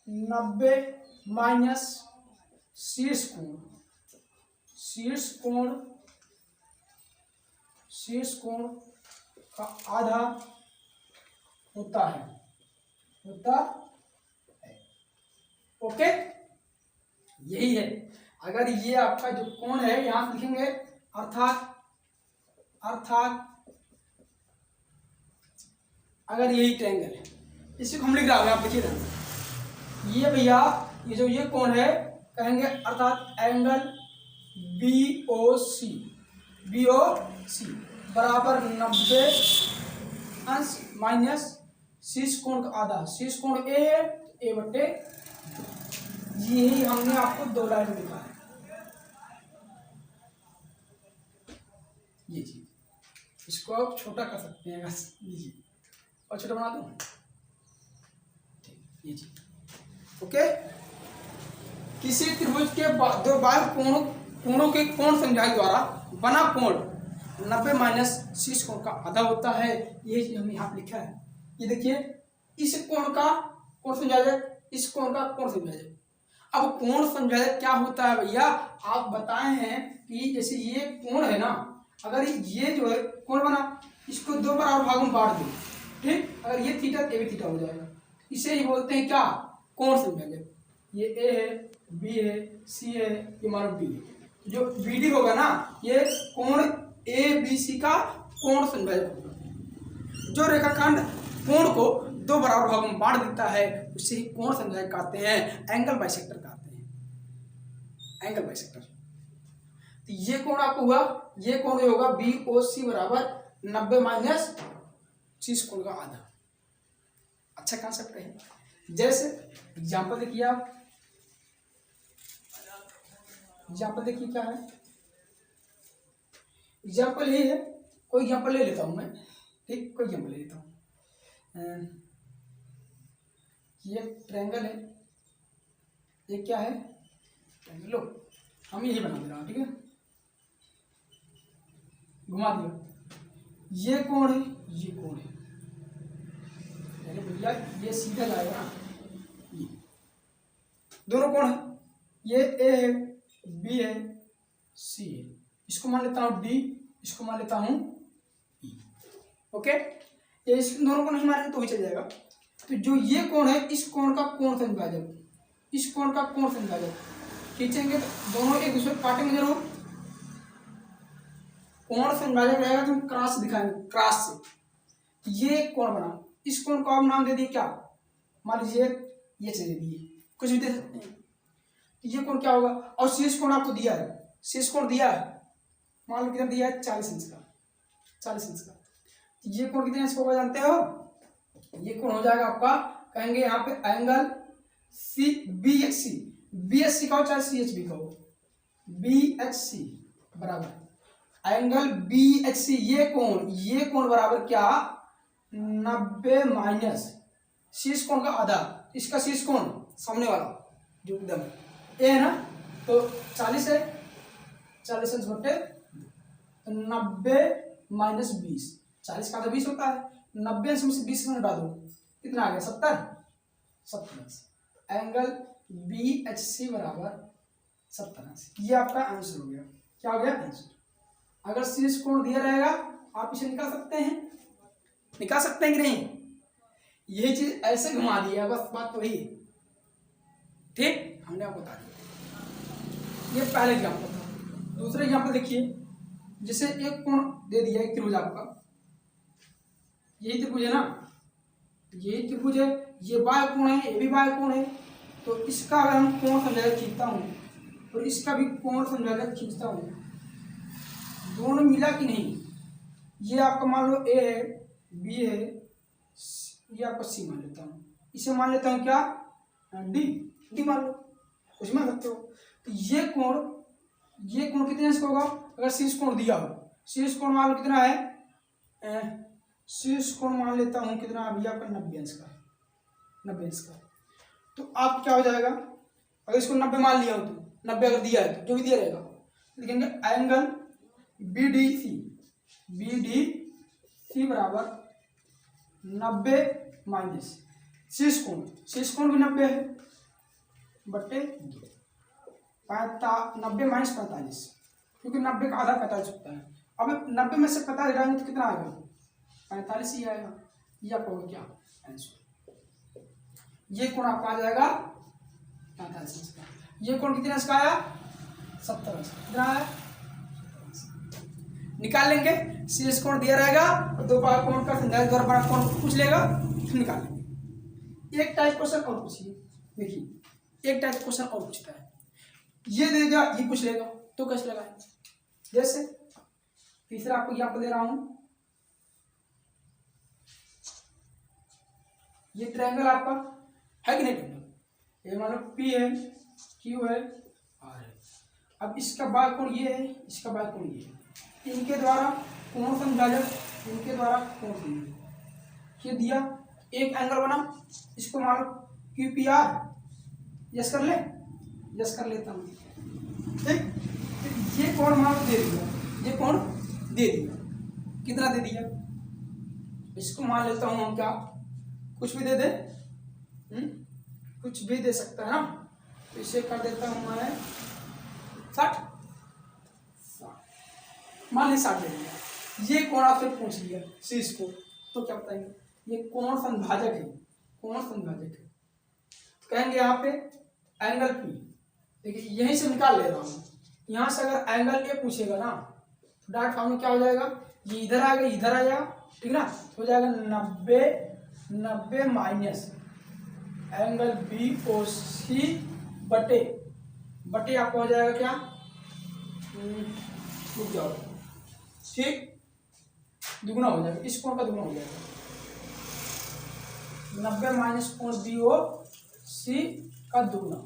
90 माइनस शीर्ष कोण का आधा होता है। ओके, यही है। अगर ये आपका जो कोण है यहां लिखेंगे अर्थात अगर यही ट्रायंगल है, इसी को हम लिख रहा हूं, आप लिखिए ये भैया, ये जो ये कोण है कहेंगे अर्थात एंगल BOC बराबर 90 अंश माइनस शीर्ष कोण का आधा। शीर्ष कोण A है, A बटे, यही हमने आपको 2 लाइन में लिखा है। ये चीज, इसको आप छोटा कर सकते हैं, लीजिए और छोटा बना दूं, ये चीज। ओके, किसी त्रिभुज के दो बाह्य कोणों के कोण संख्या द्वारा बना कोण 90 माइनस शीर्ष कोण का आधा होता है। ये हमने यहाँ पे लिखा है। ये देखिए, इस कोण का कोण समझा जाए, इस कोण का कोण समझा जाए। अब कोण समझा जाए क्या होता है भैया, आप बताए हैं कि जैसे ये कोण है ना, अगर ये जो है कोण बना, इसको 2 बराबर भागों में बांट दो, ठीक। अगर ये थीटा, ये भी थीटा हो जाएगा। इसे ही बोलते हैं क्या, कोण समझा जाए। ये A है, B है, C है, ये मानो D है। जो BD होगा ना, ये कोण ABC का कोण समझा जाएगा। जो रेखाखंड कोण को 2 बराबर भागों में बांट देता है उसे कोण समझा कहते हैं, एंगल बाइसेक्टर कहते हैं, एंगल बाइसेक्टर। तो ये कोण आपको हुआ, ये कोण जो होगा BOC बराबर 90 माइनस शीर्ष कोण का आधा। अच्छा कॉन्सेप्ट है। जैसे एग्जाम्पल देखिए, आप एग्जाम्पल देखिए क्या है। एग्जाम्पल ये है, कोई एग्जाम्पल ले लेता हूं मैं, ठीक, कोई एग्जाम्पल ले लेता हूं। ये ट्रायंगल है, ये क्या है, ट्रायंगल। लो, हम यही बना दे रहा हूं, ठीक है, घुमा दिया। ये कोण है, ये कोण है, भैया ये सीधा जाएगा ना, ये दोनों कोण है। ये A है, B है, C है। इसको मान लेता हूं D, इसको मान लेता हूं E। ओके, ये इस दोनों को नहीं मारेंगे तो भी चल जाएगा। तो जो ये कोण है, इस कोण का कोण से विभाजन, इस कोण का कोण से विभाजन खींचेंगे तो दोनों एक दूसरे को काटेंगे जरूर। कोण से विभाजन रहेगा तो हम क्रॉस दिखाएंगे, क्रॉस से ये कोण बना। इस कोण को आप नाम दे दिए क्या, मान लीजिए ये चीज दे दिए, कुछ भी दे सकते हैं। ये कोण क्या होगा, और शीर्ष कोण आपको दिया है, शीर्ष कोण दिया है, मान लो कितना दिया है, 40 इंच का, 40 इंच का। ये कोण कितने इंच का होगा जानते हो, ये कोण हो जाएगा आपका, कहेंगे यहाँ पे एंगल BHC का हो चाहे CHB का हो, BHC बराबर एंगल BHC। ये कोण बराबर क्या, 90 माइनस शीर्ष कोण का आधा। इसका शीर्ष कोण सामने वाला जो एकदम ए है ना, तो 40 है, 40 अंश बटे 90 माइनस 20, 40 का आधा 20 होता है। 90 अंश में से 20 में हटा दो, कितना आ गया, 70 अंश। एंगल BHC बराबर 70 अंश। ये आपका आंसर हो गया। क्या हो गया, आंसर। अगर शीर्ष कोण दिया रहेगा आप इसे निकाल सकते हैं, निकाल सकते हैं कि नहीं। यही चीज ऐसे घुमा दिया, बस बात तो वही, ठीक, हमने आपको बता दिया। ये पहले एग्जाम्पल था। दूसरे एग्जाम्पल देखिए, जैसे एक कोण दे दिया, एक त्रिभुज आपका, यही त्रिभुज है ना, यही त्रिभुज है, ये बाह्य कोण है, ये भी बाह्य कोण है। तो इसका अगर हम कोण समझाकर खींचता हूँ और इसका भी कोण समझाकर खींचता हूँ, दोनों मिला कि नहीं। ये आपका मान लो A है, B है, ये आपका C मान लेता हूँ, इसे मान लेता हूँ क्या, D मान लो, कुछ मान सकते हो। तो ये कोण कितने इंच का होगा, अगर शीर्ष कोण दिया हो, शीर्ष कोण मान लो कितना है, शीर्ष कोण मान लेता हूँ कितना, अभी आपका 90 अंश का, 90 अंश का। तो आप क्या हो जाएगा, अगर इसको 90 मान लिया हो तो 90 अगर दिया है तो जो भी दिया रहेगा, लिखेंगे एंगल बी डी सी बराबर 90 माइनस शीर्ष कोण भी 90 है बट्टे 90 माइनस 45, क्योंकि 90 का आधा 45 होता है। अब 90 में से 45 हटाएंगे तो कितना आएगा? 45 ही आएगा। ये आपका हो क्या आंसर। ये कोण आपका आ जाएगा 45 का। ये कोण कितने का आया? 70 कितना आया? निकाल लेंगे। शीर्ष कोण दिया रहेगा और दो बाहु कोण का संधारित द्वारा बना कोण पूछ लेगा, निकाल लेंगे। एक टाइप क्वेश्चन और पूछिए, देखिए एक टाइप क्वेश्चन और पूछता है, ये देगा ये पूछ लेगा तो कैसे लगाएंगे? जैसे तीसरा आपको यहाँ पर दे रहा हूं, ये ट्रायंगल आपका है कि नहीं ट्रायंगल, ये मान लो पी है, क्यू है, आर है। अब इसका बाय कोण ये है, इसका बाय कोण ये है, इनके द्वारा कोण समभाजक, इनके द्वारा कोण समभाजक, ये दिया एक एंगल बना, इसको मान लो क्यू पी आर, यस कर ले, यस कर लेता हूँ, ठीक। ये कोण मान लो दे दिया, ये कोण दे दिया, कितना दे दिया? इसको मान लेता हूँ हम क्या, कुछ भी दे दे, कुछ भी दे सकता है ना, तो इसे कर देता हूँ मैं 60, मान ली 60 दे दिया। ये कोण आपसे पूछ लिया शीर्ष को, तो क्या बताएंगे? ये कोण संभाजक है, कोण संभाजक है। तो कहेंगे यहाँ पे एंगल पी, देखिए यहीं से निकाल ले रहा हूँ, यहाँ से अगर एंगल ए पूछेगा ना तो डायरेक्ट फॉर्मूला क्या हो जाएगा, ये इधर आ गया, इधर आ जाएगा, ठीक ना, हो जाएगा 90 माइनस एंगल बी ओ सी बटे आपको हो जाएगा क्या, रुक जाओ, ठीक, दुगुना हो जाएगा, इस कोण का दुगुना हो जाएगा, 90 माइनस कोण बी ओ सी का दुगुना,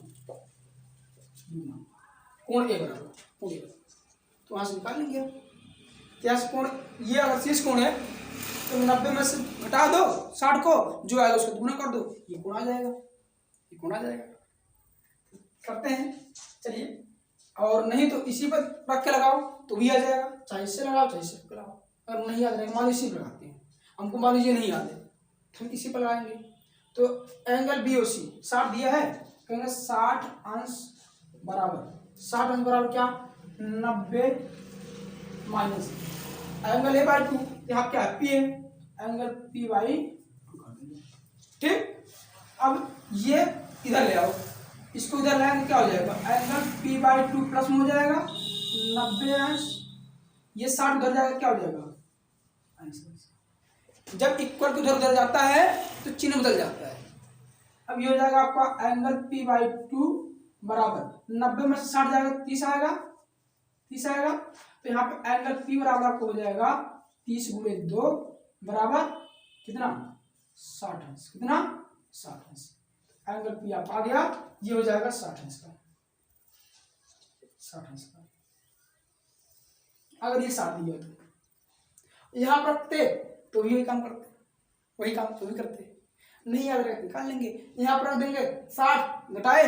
कोण ए बराबर कोण ए, तो वहां से निकाल लेंगे। क्या कोण, ये अगर शीर्ष कोण है तो 90 में से घटा दो 60 को, जो आएगा उसको दुगुना कर दो, ये कोण आ जाएगा, ये कोण आ जाएगा। करते हैं, चलिए। और नहीं तो इसी पर रख के लगाओ तो भी आ जाएगा, चाहे इससे लगाओ चाहे इससे लगाओ। अगर नहीं याद रहेगा, मान लो इसी पर लगाते हैं, हमको मान लीजिए नहीं याद है तो हम इसी पर लगाएंगे। तो एंगल बी ओ सी 60 दिया है, कहेंगे 60 अंश बराबर क्या, 90 माइनस एंगल ए बाई 2, यहाँ क्या है पी है, एंगल पी बाई 2, ठीक। अब ये इधर ले आओ, इसको इधर लाएंगे क्या हो जाएगा, एंगल पी बाई 2 प्लस में हो जाएगा 90 अंश, ये 60 उधर जाएगा, क्या हो जाएगा आंसर। जब इक्वल टू उधर जाता है तो चिन्ह बदल जाता है। अब ये हो जाएगा आपका एंगल पी बाई 2 बराबर 90 में से 60 जाएगा, 30 आएगा, 30 आएगा, तो यहाँ पे एंगल पी बराबर आपको हो जाएगा 30 गुणे 2 बराबर कितना 60 अंश, कितना 60 अंश। एंगल पी आप आ गया, ये हो जाएगा 60 अंश का, 60 अंश का। अगर ये 60 दिया तो यहाँ पर रखते तो भी वही काम करते, वही काम तो भी करते, नहीं याद रखे निकाल लेंगे, यहाँ पर रख देंगे 60 घटाए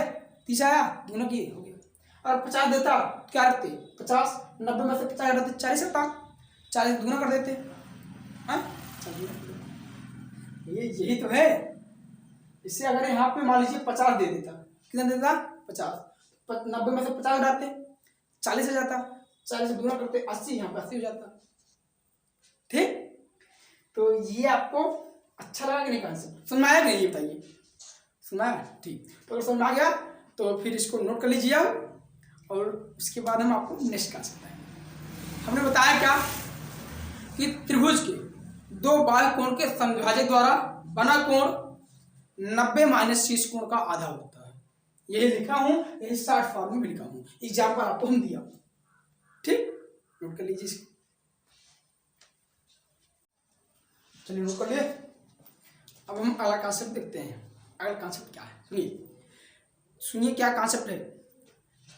30 आया, दोनों की हो गया। और 50 देता क्या रखते 50, 90 में से 50 हटाते 40 होता, 40 दुगना कर देते, हाँ यही तो है। इससे अगर यहाँ पे मान लीजिए 50 दे देता, कितना देता 50, 90 में से 50 हटाते 40 हो जाता, 40 से दुगना करते 80, यहाँ पे 80 हो जाता, ठीक। तो ये आपको अच्छा लगा कि नहीं कॉन्सेप्ट, समझ में आया कि नहीं, बताइए समझ आया, ठीक। तो अगर समझ आ गया तो फिर इसको नोट कर लीजिए आप, और उसके बाद हम आपको नेक्स्ट क्लास बताएंगे। हमने बताया क्या कि त्रिभुज के दो बाह्य कोण के समविभाजक द्वारा बना कोण 90 माइनस शीर्ष कोण का आधा होता है। यही लिखा हूं, यही 60 फॉर्म में लिखा हूं, एग्जाम्पल आपको हम दिया, ठीक, नोट कर लीजिए इसको। चलिए नोट कर लिए। अब हम अगला कॉन्सेप्ट देखते हैं। अगला कॉन्सेप्ट क्या है, सुनिए क्या कॉन्सेप्ट है।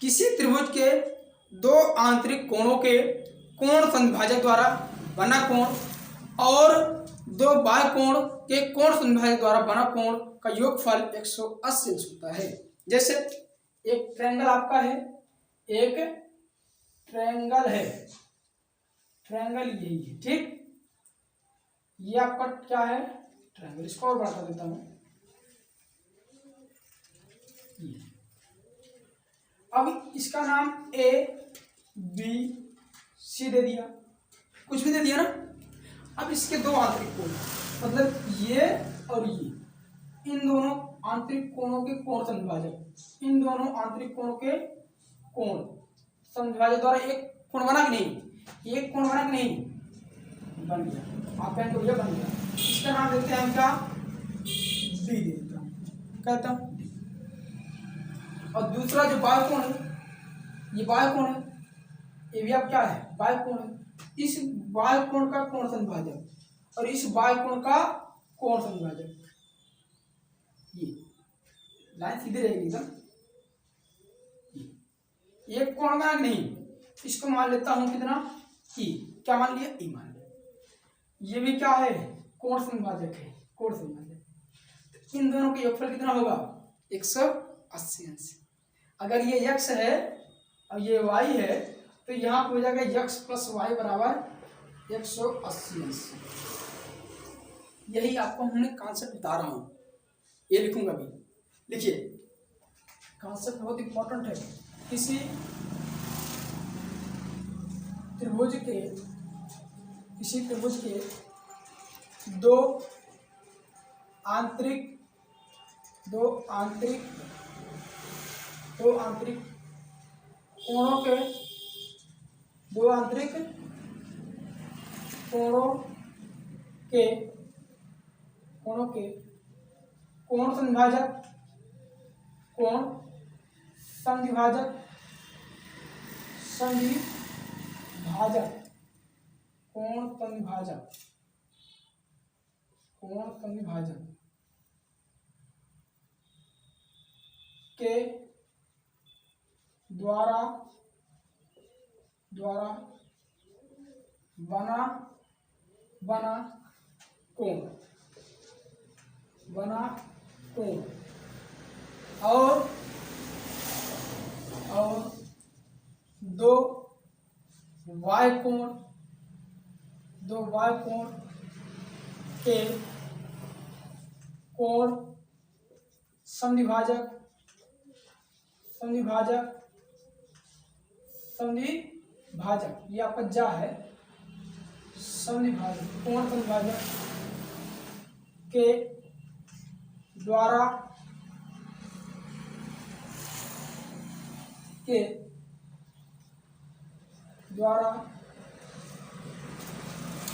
किसी त्रिभुज के दो आंतरिक कोणों के कोण समविभाजक द्वारा बना कोण और दो बाह्य कोण के कोण समविभाजक द्वारा बना कोण का योगफल 180 अंश होता है। जैसे एक ट्रायंगल आपका है, एक ट्रायंगल है, ट्रायंगल यही है। ठीक, ये आपका क्या है, ट्रायंगल। इसको और बड़ा कर देता हूं। अब इसका नाम ए बी सी दे दिया, कुछ भी दे दिया ना। अब इसके दो आंतरिक कोण, मतलब ये और ये, इन दोनों आंतरिक कोणों के कोण समविभाजक, इन दोनों आंतरिक कोणों के कोण समविभाजक द्वारा एक कोण बना कि नहीं, एक कोण बना कि नहीं, बन गया। आप कहेंगे ये बन गया, इसका नाम देते हैं हम क्या, डी दे देता हूं, कहता हूं। और दूसरा जो बाह्य कोण है, ये बाह्य कोण है, ये भी अब क्या है, बाह्य कोण है। इस बाह्य कोण का कोण समविभाजक और इस बाह्य कोण का कोण समविभाजक, ये लाइन सीधे रहेगी एकदम। एक कोण बना नहीं, इसको मान लेता हूं कितना, ई। क्या मान लिया, ई मान लिया। ये भी क्या है, कोण समविभाजक है, कोण समविभाजक। इन दोनों का योगफल कितना होगा, 180 अंश। अगर ये x है और ये y है तो यहाँ पे हो जाएगा x प्लस वाई बराबर 180 अंश। यही आपको हमने कॉन्सेप्ट बता रहा हूँ, ये लिखूंगा अभी। लिखिए, कॉन्सेप्ट बहुत इंपॉर्टेंट है। किसी त्रिभुज के दो आंतरिक कोणों के कोण संविभाजक के द्वारा बना कोण और दो वाय कोण के कोण समविभाजक ये आपका जा है, समविभाजक कोण समविभाजक के द्वारा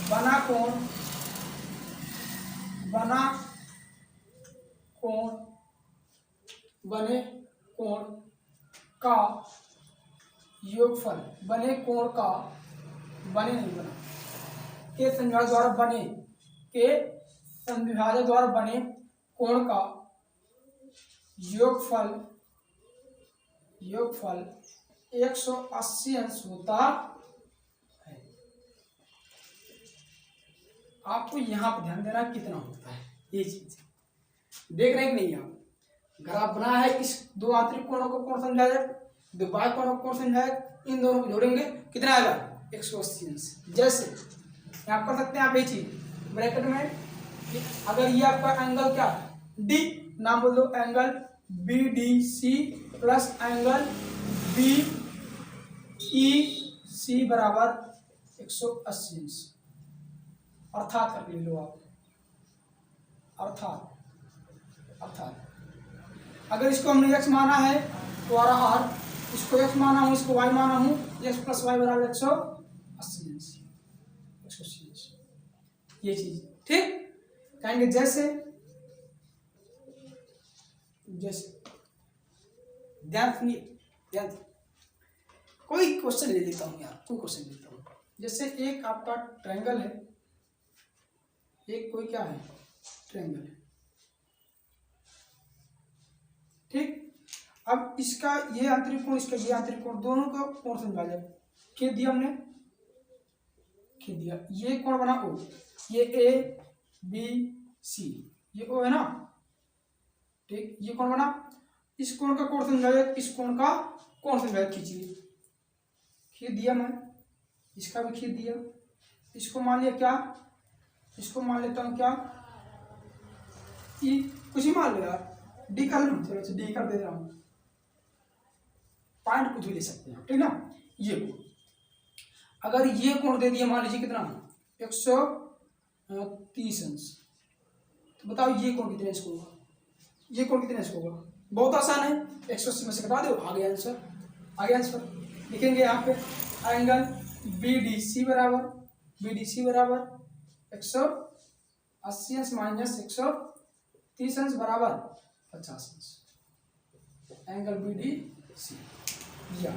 बना कोण का योगफल, बने कोण का, बने नहीं बना, के संविभाजक द्वारा बने कोण का योगफल 180 अंश होता है। आपको यहाँ पर ध्यान देना कितना होता है, ये चीज देख रहे हैं कि नहीं आप। ग्राफ बना है, इस दो आंतरिक कोणों को कोण समझाएगा, दो बाह्य कोणों को कोण समझाएगा, इन दोनों को जोड़ेंगे कितना आएगा, 180 अंश। जैसे आप कर सकते हैं, आप ये चीज ब्रैकेट में, अगर ये आपका एंगल क्या डी, नाम बोल दो angle B D C plus angle B E C बराबर 180 अंश। अर्थात कर ले लो आप, अर्थात अगर इसको हमने x माना है तो r, इसको x माना हूँ, इसको y माना हूँ, x प्लस वाई बराबर 180 अंश, ये चीज। ठीक, कहेंगे जैसे ध्यान सुनिए, कोई क्वेश्चन ले लेता हूँ यार, कोई क्वेश्चन लेता हूँ। जैसे एक आपका ट्रायंगल है, एक कोई क्या है, ट्रायंगल है। ठीक, अब इसका ये आंतरिक कोण, इसका ये आंतरिक कोण, दोनों का कोण समविभाजक खींच दिया हमने, खींच दिया। ये कोण बना O, ये A B C, ये O है ना। ठीक, ये कोण बना, इस कोण का कोण समविभाजक, इस कोण का कोण समविभाजक खींचिए, खींच दिया मैं, इसका भी खींच दिया, इसको मान लिया क्या, इसको मान लेता हूँ क्या, ई, कुछ ही मान लो यार, डी कर लो, चलो डी कर दे रहा हूँ, पॉइंट कुछ भी ले सकते हैं, ठीक ना। ये अगर ये कोण दे दिया मान लीजिए कितना 130 अंश, तो बताओ ये कोण कितने अंश होगा, ये कोण कितने अंश होगा, बहुत आसान है, 180 में से घटा दो, आ गया आंसर, आ गया आंसर। लिखेंगे यहाँ पे एंगल BDC बराबर 180 अंश माइनस 130 अंश बराबर 50 अंश, एंगल BDC दिया,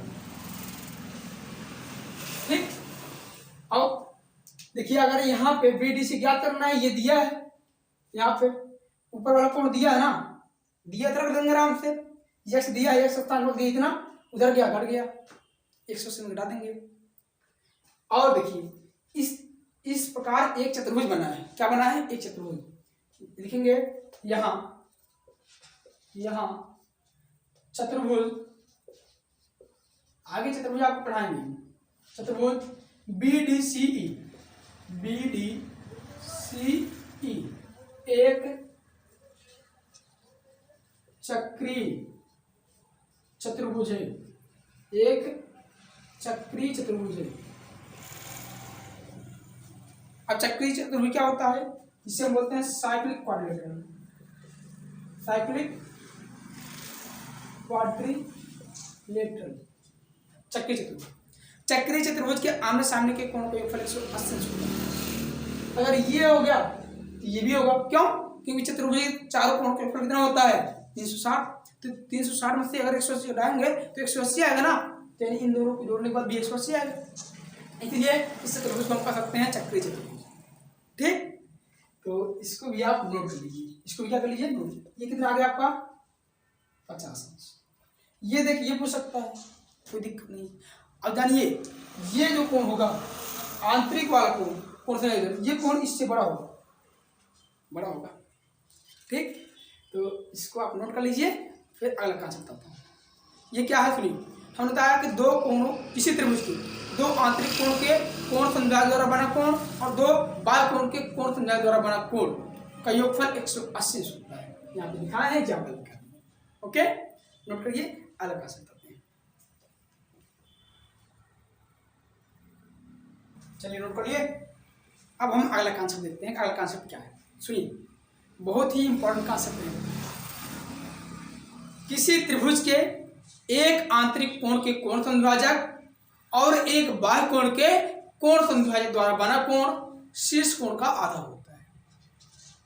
ठीक। अब देखिए अगर यहाँ पे BDC ज्ञात करना है, ये दिया है, यहाँ पे ऊपर वाला कोण दिया है ना, दिया तो रख देंगे आराम से, यक्स दिया है, 197 दिया, इतना उधर गया घट गया, 180 में घटा देंगे। और देखिए इस प्रकार एक चतुर्भुज बना है, क्या बना है, एक चतुर्भुज, लिखेंगे यहाँ चतुर्भुज, आगे चतुर्भुज आपको पढ़ाएंगे, चतुर्भुज BDCE एक चक्रीय चतुर्भुज है, एक चक्रीय चतुर्भुज है। अब चक्रीय चतुर्भुज क्या होता है, जिसे हम बोलते हैं साइक्लिक क्वाड्रिलेटरल, साइक्लिक क्वाड्रिलेटरल चक्रीय चतुर्भुज। चक्रीय चतुर्भुज के आमने सामने के कोण का योगफल 180 अंश होता है। अगर ये हो गया तो ये भी होगा, क्यों, क्योंकि चतुर्भुज के चारों कोण का योगफल कितना होता है 360, तो 360 में से अगर 180 घटाएंगे तो 180 आएगा ना, तो यानी इन दोनों को जोड़ने के बाद भी 180 आएगा, इसलिए इस चतुर्भुज को हम कह सकते हैं चक्रीय चतुर्भुज, ठीक। तो इसको भी आप नोट कर लीजिए, इसको भी क्या कर लीजिए नोट। ये कितना आ गया आपका 50 अंश। ये देखिए ये पूछ सकता है, कोई दिक्कत नहीं। अब जानिए ये जो कोण होगा आंतरिक वाला कोण से ये कोण इससे बड़ा होगा, ठीक। तो इसको आप नोट कर लीजिए, फिर अगला कॉन्सेप्ट बताता हूँ। ये क्या है सुनिए, हमने बताया कि दो कोणों किसी त्रिभुज के दो आंतरिक कोण के कोण समद्विभाजक द्वारा बना कोण और दो बाह्य कोण के कोण समद्विभाजक द्वारा बना कोण का योगफल 180 होता है, यहाँ पे लिखा है, यहाँ पर लिखा है, ओके, नोट करिए, अगला कॉन्सेप्ट बताते हैं। चलिए नोट करिए, अब हम अगला कॉन्सेप्ट देखते हैं, अगला कॉन्सेप्ट क्या है, सुनिए, बहुत ही इंपॉर्टेंट कॉन्सेप्ट है। किसी त्रिभुज के एक आंतरिक कोण के कोण समद्विभाजक और एक बाह्य कोण के कोण समद्विभाजक द्वारा बना कोण शीर्ष कोण का आधा होता है।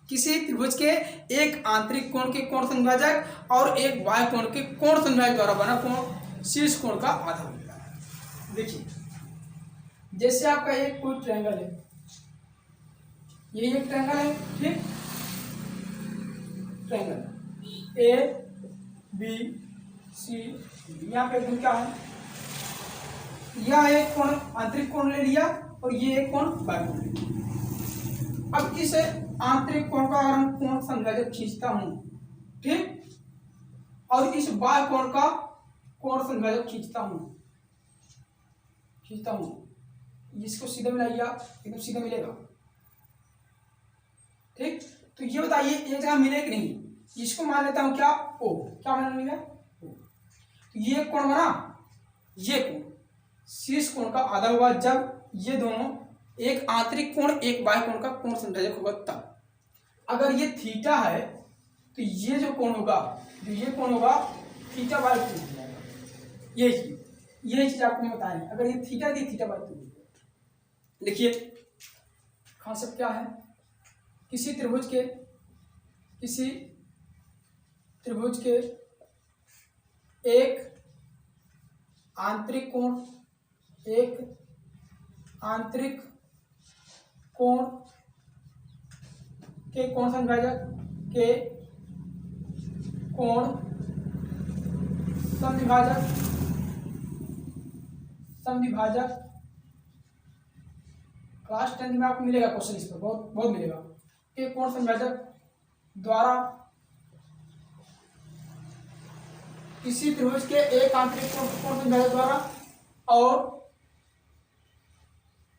किसी त्रिभुज के एक आंतरिक कोण के कोण समद्विभाजक और एक बाह्य कोण के कोण समद्विभाजक द्वारा बना कोण शीर्ष कोण का आधा होता है। देखिए जैसे आपका एक कोई ट्रायंगल है, ये एक ट्रायंगल है, ठीक, ट्रायंगल ABC, यहाँ पे क्या है, यह एक कोण आंतरिक कोण ले लिया और ये एक कोण बाह्य कोण ले लिया। अब इस आंतरिक कोण का अगर हम कोण समद्विभाजक खींचता हूं, ठीक, और इस बाह्य कोण का कोण समद्विभाजक खींचता हूं, इसको सीधा मिलाइए, एकदम सीधा मिलेगा, ठीक। तो ये बताइए एक जगह मिले कि नहीं, इसको मान लेता हूं क्या O, क्या मान लिया O। तो ये कोण बना, ये कोण शीर्ष कोण का आधा होगा जब ये दोनों एक आंतरिक कोण एक बाह्य कोण का कोण समद्विभाजक होगा तब। अगर ये थीटा है तो ये जो कोण होगा, ये कोण होगा थीटा बाय 2 हो जाएगा। यही चीज आपको मैं बताया, अगर ये थीटा दी थीटा बाय 2। लिखिए कॉन्सेप्ट क्या है, किसी त्रिभुज के एक आंतरिक कोण के कोण समद्विभाजक के कोण समद्विभाजक क्लास 10 में आपको मिलेगा क्वेश्चन, इस पर बहुत मिलेगा, के कोण समद्विभाजक द्वारा किसी त्रिभुज के एक आंतरिक कोण समद्विभाजक द्वारा और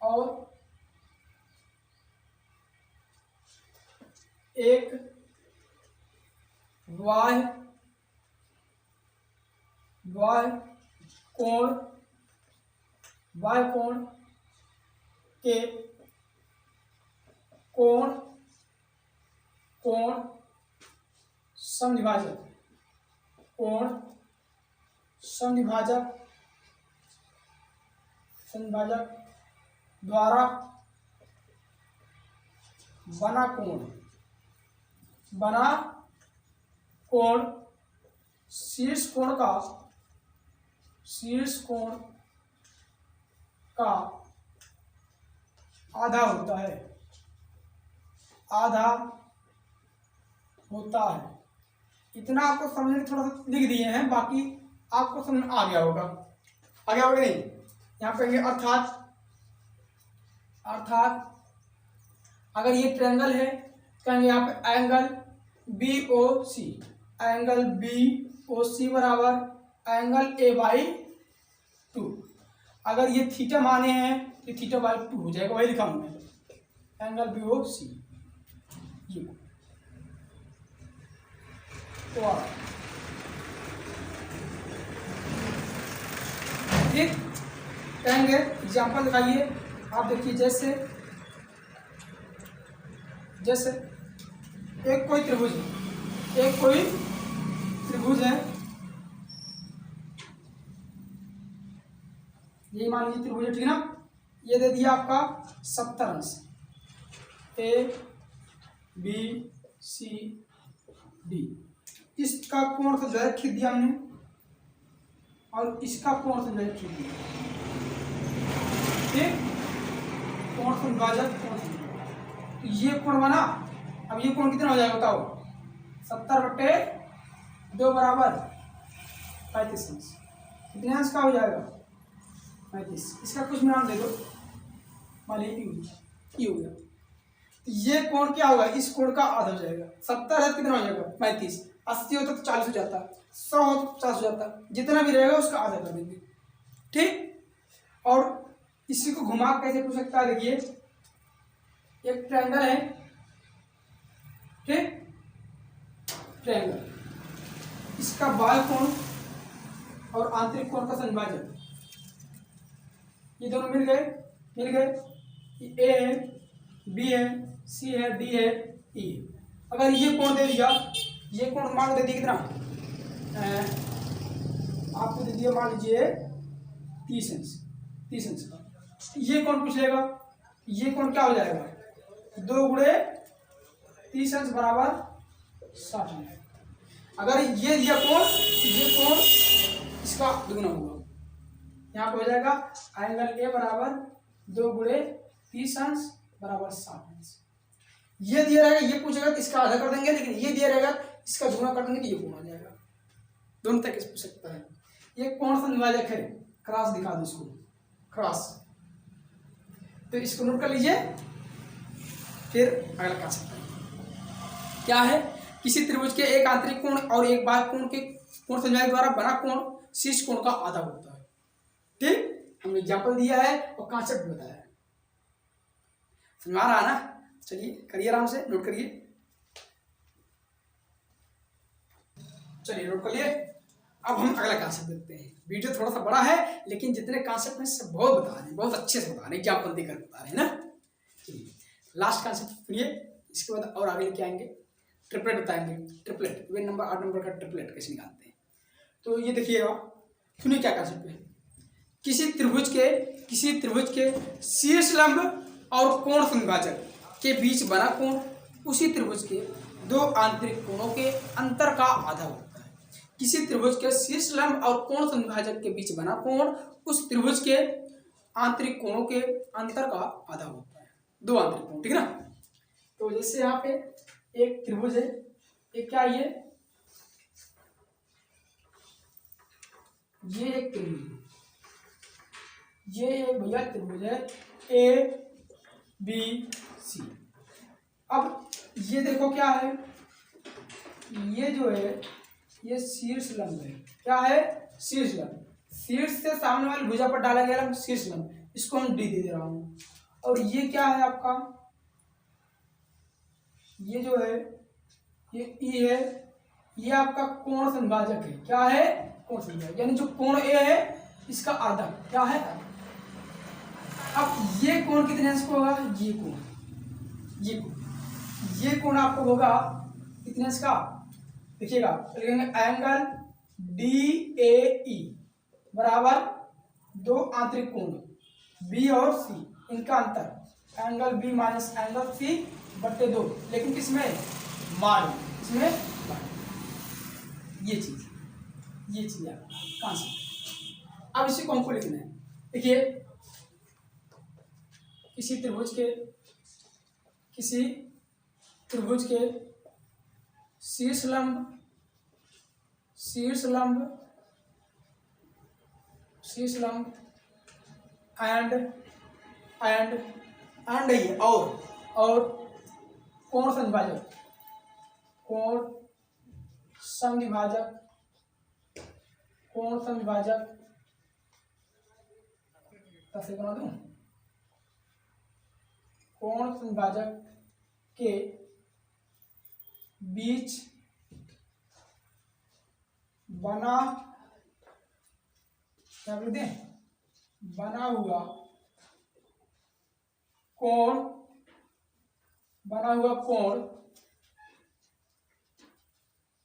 और एक बाह्य कोण के कोण समविभाजक द्वारा बना कोण शीर्ष कोण का आधा होता है। इतना आपको समझने थोड़ा सा लिख दिए हैं, बाकी आपको समझ आ गया होगा नहीं। यहाँ पे अर्थात अगर ये ट्रायंगल है, कहेंगे यहाँ पे एंगल BOC बराबर एंगल A/2। अगर ये थीटा माने हैं तो θ/2 हो जाएगा, वही लिखा हमने एंगल BOC। ये तो ठीक कहेंगे एग्जाम्पल दिखाइए। आप देखिए, जैसे एक कोई त्रिभुज है, ये मान लीजिए त्रिभुज है, ठीक ना। ये दे दिया आपका 70 अंश, ABCD। इसका कोण तो जो है खींच दिया हमने, और इसका कोण तो जो है खींच दिया, ठीक। कोण से विभाजक तो ये कोण बना। अब ये कोण कितना हो जाएगा बताओ? 70/2 बराबर 35 अंश। कितने अंश का हो जाएगा? 35। इसका कुछ नाम दे दो, मान लीजिए ये हो गया। ये कोण क्या होगा? इस कोण का आधा हो जाएगा। 70 है, कितना हो जाएगा? 35। 80 होता तो 40 हो जाता, 100 हो तो 50 हो जाता, जितना भी रहेगा उसका आधा कर देंगे, ठीक। और इसी को घुमा कैसे पूछ सकता है? देखिए, एक ट्रायंगल है, ठीक, ट्रायंगल, इसका बाह्य कोण और आंतरिक कोण का संभाजक, ये दोनों मिल गए। ए है, बी है, सी है, डी है, ई है। अगर ये कोण दे दिया, ये कोण मान दे दिया कितना? आपको दे दिया मान लीजिए 30 अंश का। ये कोण पूछ लेगा, ये कोण क्या हो जाएगा? 2 गुणे 30 अंश बराबर 60 अंश। अगर ये दिया कोण, ये कोण इसका दुगुना होगा, यहाँ पे हो जाएगा एंगल ए बराबर 2 गुणे 30 अंश बराबर 60 अंश। ये दिया रहेगा, ये पूछेगा तो इसका आधा कर देंगे, लेकिन ये दिया रहेगा इसका दुगुना कर देंगे तो ये कोण आ जाएगा। दोनों तक पूछ सकता है। ये कोण संविभाजक है, क्रॉस दिखा दो इसको, क्रॉस। तो इसको नोट कर लीजिए, फिर अगला कांसेप्ट क्या है? किसी त्रिभुज के एक आंतरिक कोण और एक बाह्य कोण के कोण संयोजक द्वारा बना कोण शीर्ष कोण का आधा होता है, ठीक। हमने एग्जाम्पल दिया है और कांसेप्ट भी बताया है, समझ आ रहा है ना? चलिए करिए, आराम से नोट करिए। चलिए नोट कर लिए। अब हम अगला कांसेप्ट देखते हैं। वीडियो थोड़ा सा बड़ा है, लेकिन जितने कांसेप्ट हैं सब बहुत बता रहे हैं, बहुत अच्छे से बता रहे हैं, एग्जाम्पल देकर बता रहे हैं ना। चलिए लास्ट कांसेप्ट सुनिए, इसके बाद और आगे लेके आएंगे। ट्रिपलेट बताएंगे, ट्रिपलेट, वे नंबर 8 नंबर का ट्रिपलेट कैसे निकालते हैं। तो ये देखिएगा, सुनिए क्या कांसेप्ट है। किसी त्रिभुज के शीर्ष लंब और कोण संभाजक के बीच बना कोण उसी त्रिभुज के 2 आंतरिक कोणों के अंतर का आधा होता है। किसी त्रिभुज के शीर्ष लंब और कोण संभाजक के बीच बना कोण उस त्रिभुज के आंतरिक कोणों के अंतर का आधा होता है, 2 आंतरिक कोण, ठीक है ना। तो जैसे यहाँ पे एक त्रिभुज है, एक क्या ये एक त्रिभुज है, ये एक भैया त्रिभुज है ABC। अब ये देखो क्या है, ये जो है ये शीर्ष लंब है। क्या है? शीर्ष लंब। शीर्ष से सामने वाली भुजा पर डाला गया लंब शीर्ष लंब, इसको हम डी दे रहा हूँ। और ये क्या है आपका, ये जो है ये ई है, ये आपका कोण समभाजक है। क्या है? कोण समभाजक, यानी जो कोण ए है इसका आधा क्या है। अब ये कोण कितने अंश को होगा? ये कोण, ये कोण आपको होगा कितने अंश का? देखिएगा, लिखेंगे एंगल डी ए ई बराबर दो आंतरिक कोण बी और सी, इनका अंतर angle B minus angle C बट्टे 2, लेकिन किसमें? मान, इसमें ये चीज है कहां से। अब इसी को हमको लिखना है। देखिए, किसी त्रिभुज के शीर्ष लंब एंड ये और कोण समविभाजक कैसे बना दूं? कोण समविभाजक के बीच बना, क्या बोलते हैं, बना हुआ कोण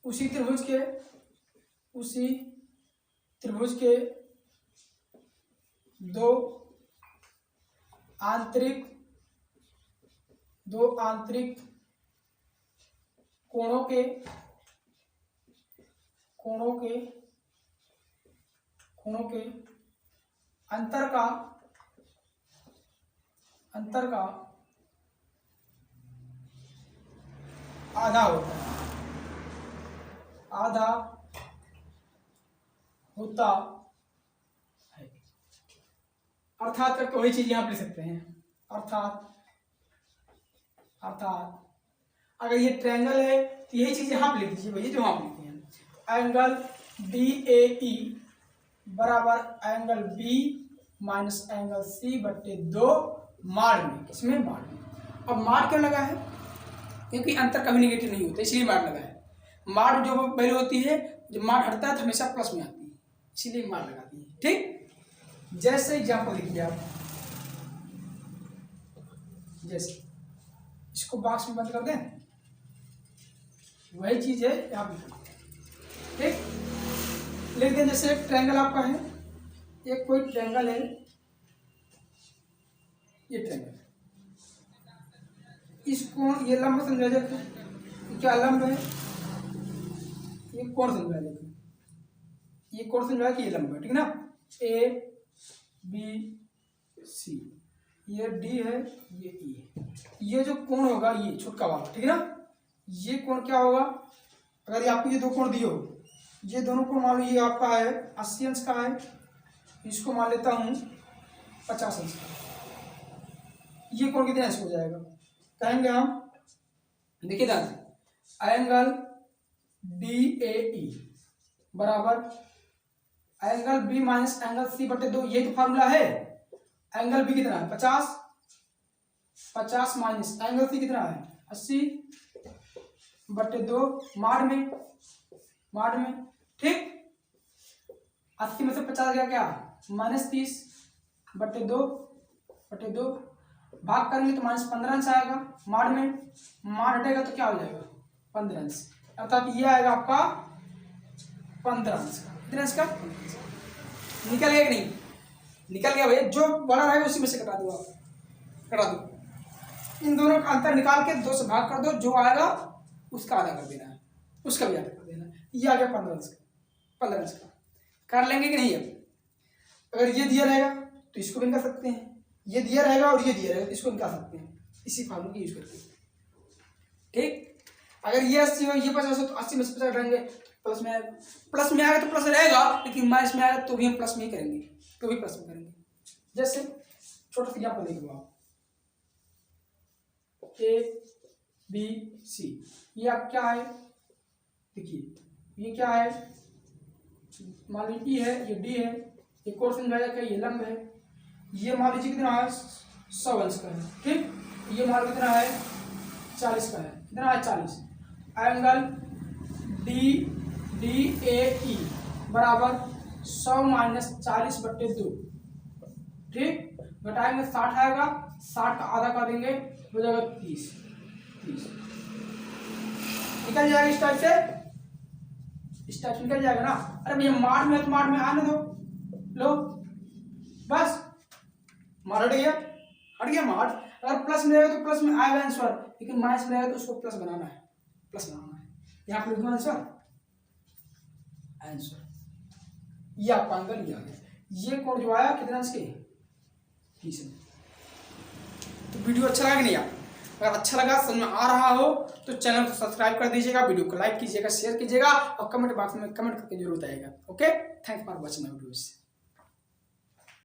उसी त्रिभुज के दो आंतरिक कोणों के अंतर का आधा होता है। अर्थात करके वही चीज यहां पे लिख सकते हैं। अर्थात अगर ये ट्रायंगल है तो यही चीज यहां पे लिख दीजिए भैया, जो यहां पे लिखते हैं। एंगल डी ए ई बराबर angle B minus angle C बट्टे 2 माड में, किसमें? माड में। अब माड क्यों लगा है? क्योंकि अंतर कभी निगेटिव नहीं होता, इसलिए माड लगा है। माड जो वैल्यू होती है, जब माड हटता है तो हमेशा प्लस में आती है, इसीलिए माड लगाती है। ठीक, जैसे एग्जाम्पल लिखिए आप, जैसे इसको बॉक्स में बंद कर दें, वही चीज है यहाँ पे। ठीक, लिख दें। जैसे एक ट्रायंगल आपका है, एक कोई ट्रायंगल है, ये ट्रायंगल, इसको ये लंब समझाजक है, क्या लंब है, ये कोण समझाजक है, ये कोण समझाजक, ये लंब है, ठीक ना। ए बी सी, ये डी है, ये ई है। ये जो कोण होगा ये छोटका वाला, ठीक है ना, ये कोण क्या होगा? अगर आपको ये दो कोण दिए हो, ये दोनों कोण मान लो ये आपका है 80 अंश का है, इसको मान लेता हूं 50 अंश का। ये कोण कितने अंश हो जाएगा? कहेंगे हम, देखिए ध्यान से, एंगल डी ए ई बराबर angle B minus angle C बटे 2, ये तो फार्मूला है। एंगल बी कितना है? 50 माइनस एंगल सी कितना है? 80 बटे 2 माड में। ठीक, 80 में से 50 गया क्या? -30 बटे 2 भाग करेंगे तो -15 अंश आएगा। माड में माड हटेगा तो क्या हो जाएगा? 15 अंश, अर्थात ये आएगा आपका 15 अंश का। कितने अंश का? निकल गया कि नहीं? निकल गया भैया, जो बड़ा रहेगा उसी में से कटा दो आप, कटा दो। इन दोनों का अंतर निकाल के 2 से भाग कर दो, जो आएगा उसका आधा कर देना है, उसका भी आधा कर देना है। ये आ गया 15 अंश का। कर लेंगे कि नहीं? अब अगर ये दिया रहेगा तो इसको भी निकाल सकते हैं, ये दिया रहेगा और ये दिया रहेगा तो इसको निकाल सकते हैं, इसी फार्मूले की यूज करके। ठीक, अगर ये 80 हो, ये 50 हो, तो 80 में से 50 रहेंगे, प्लस में आएगा तो प्लस रहेगा, लेकिन माइनस में आएगा तो भी हम प्लस में ही करेंगे, तो भी प्लस में करेंगे। जैसे छोटा सा एग्जाम्पल देख लो आप, ए बी सी, ये आप क्या है? देखिए ये क्या है, मान लीजिए ई है, ये डी है, ये कोण समझाया क्या? ये लंब है। ये मान लीजिए कितना है? 100 अंश का है। ठीक, ये मान कितना है 40 का है, कितना है 40। एंगल DAE बराबर 100 माइनस 40/2। ठीक, घटाएंगे 60 आएगा, 60 का आधा कर देंगे हो जाएगा 30। निकल जाएगा इस टाइप से निकल जाएगा ना। अरे भैया मार्ट में है तो मार्ट में आने दो, लो बस मार हट गया मार्ट। अगर प्लस में रहेगा तो प्लस में आएगा आंसर, लेकिन माइनस में रहेगा तो उसको प्लस बनाना है, यहाँ पे लिख दो आंसर। ये आपका आंसर लिया गया। ये कोण जो आया कितना अंश के 30। तो वीडियो अच्छा लगा कि नहीं? अगर अच्छा लगा, समझ में आ रहा हो तो चैनल को सब्सक्राइब कर दीजिएगा, वीडियो को लाइक कीजिएगा, शेयर कीजिएगा और कमेंट बॉक्स में कमेंट करके जरूर बताइएगा। Okay, thanks for watching my videos.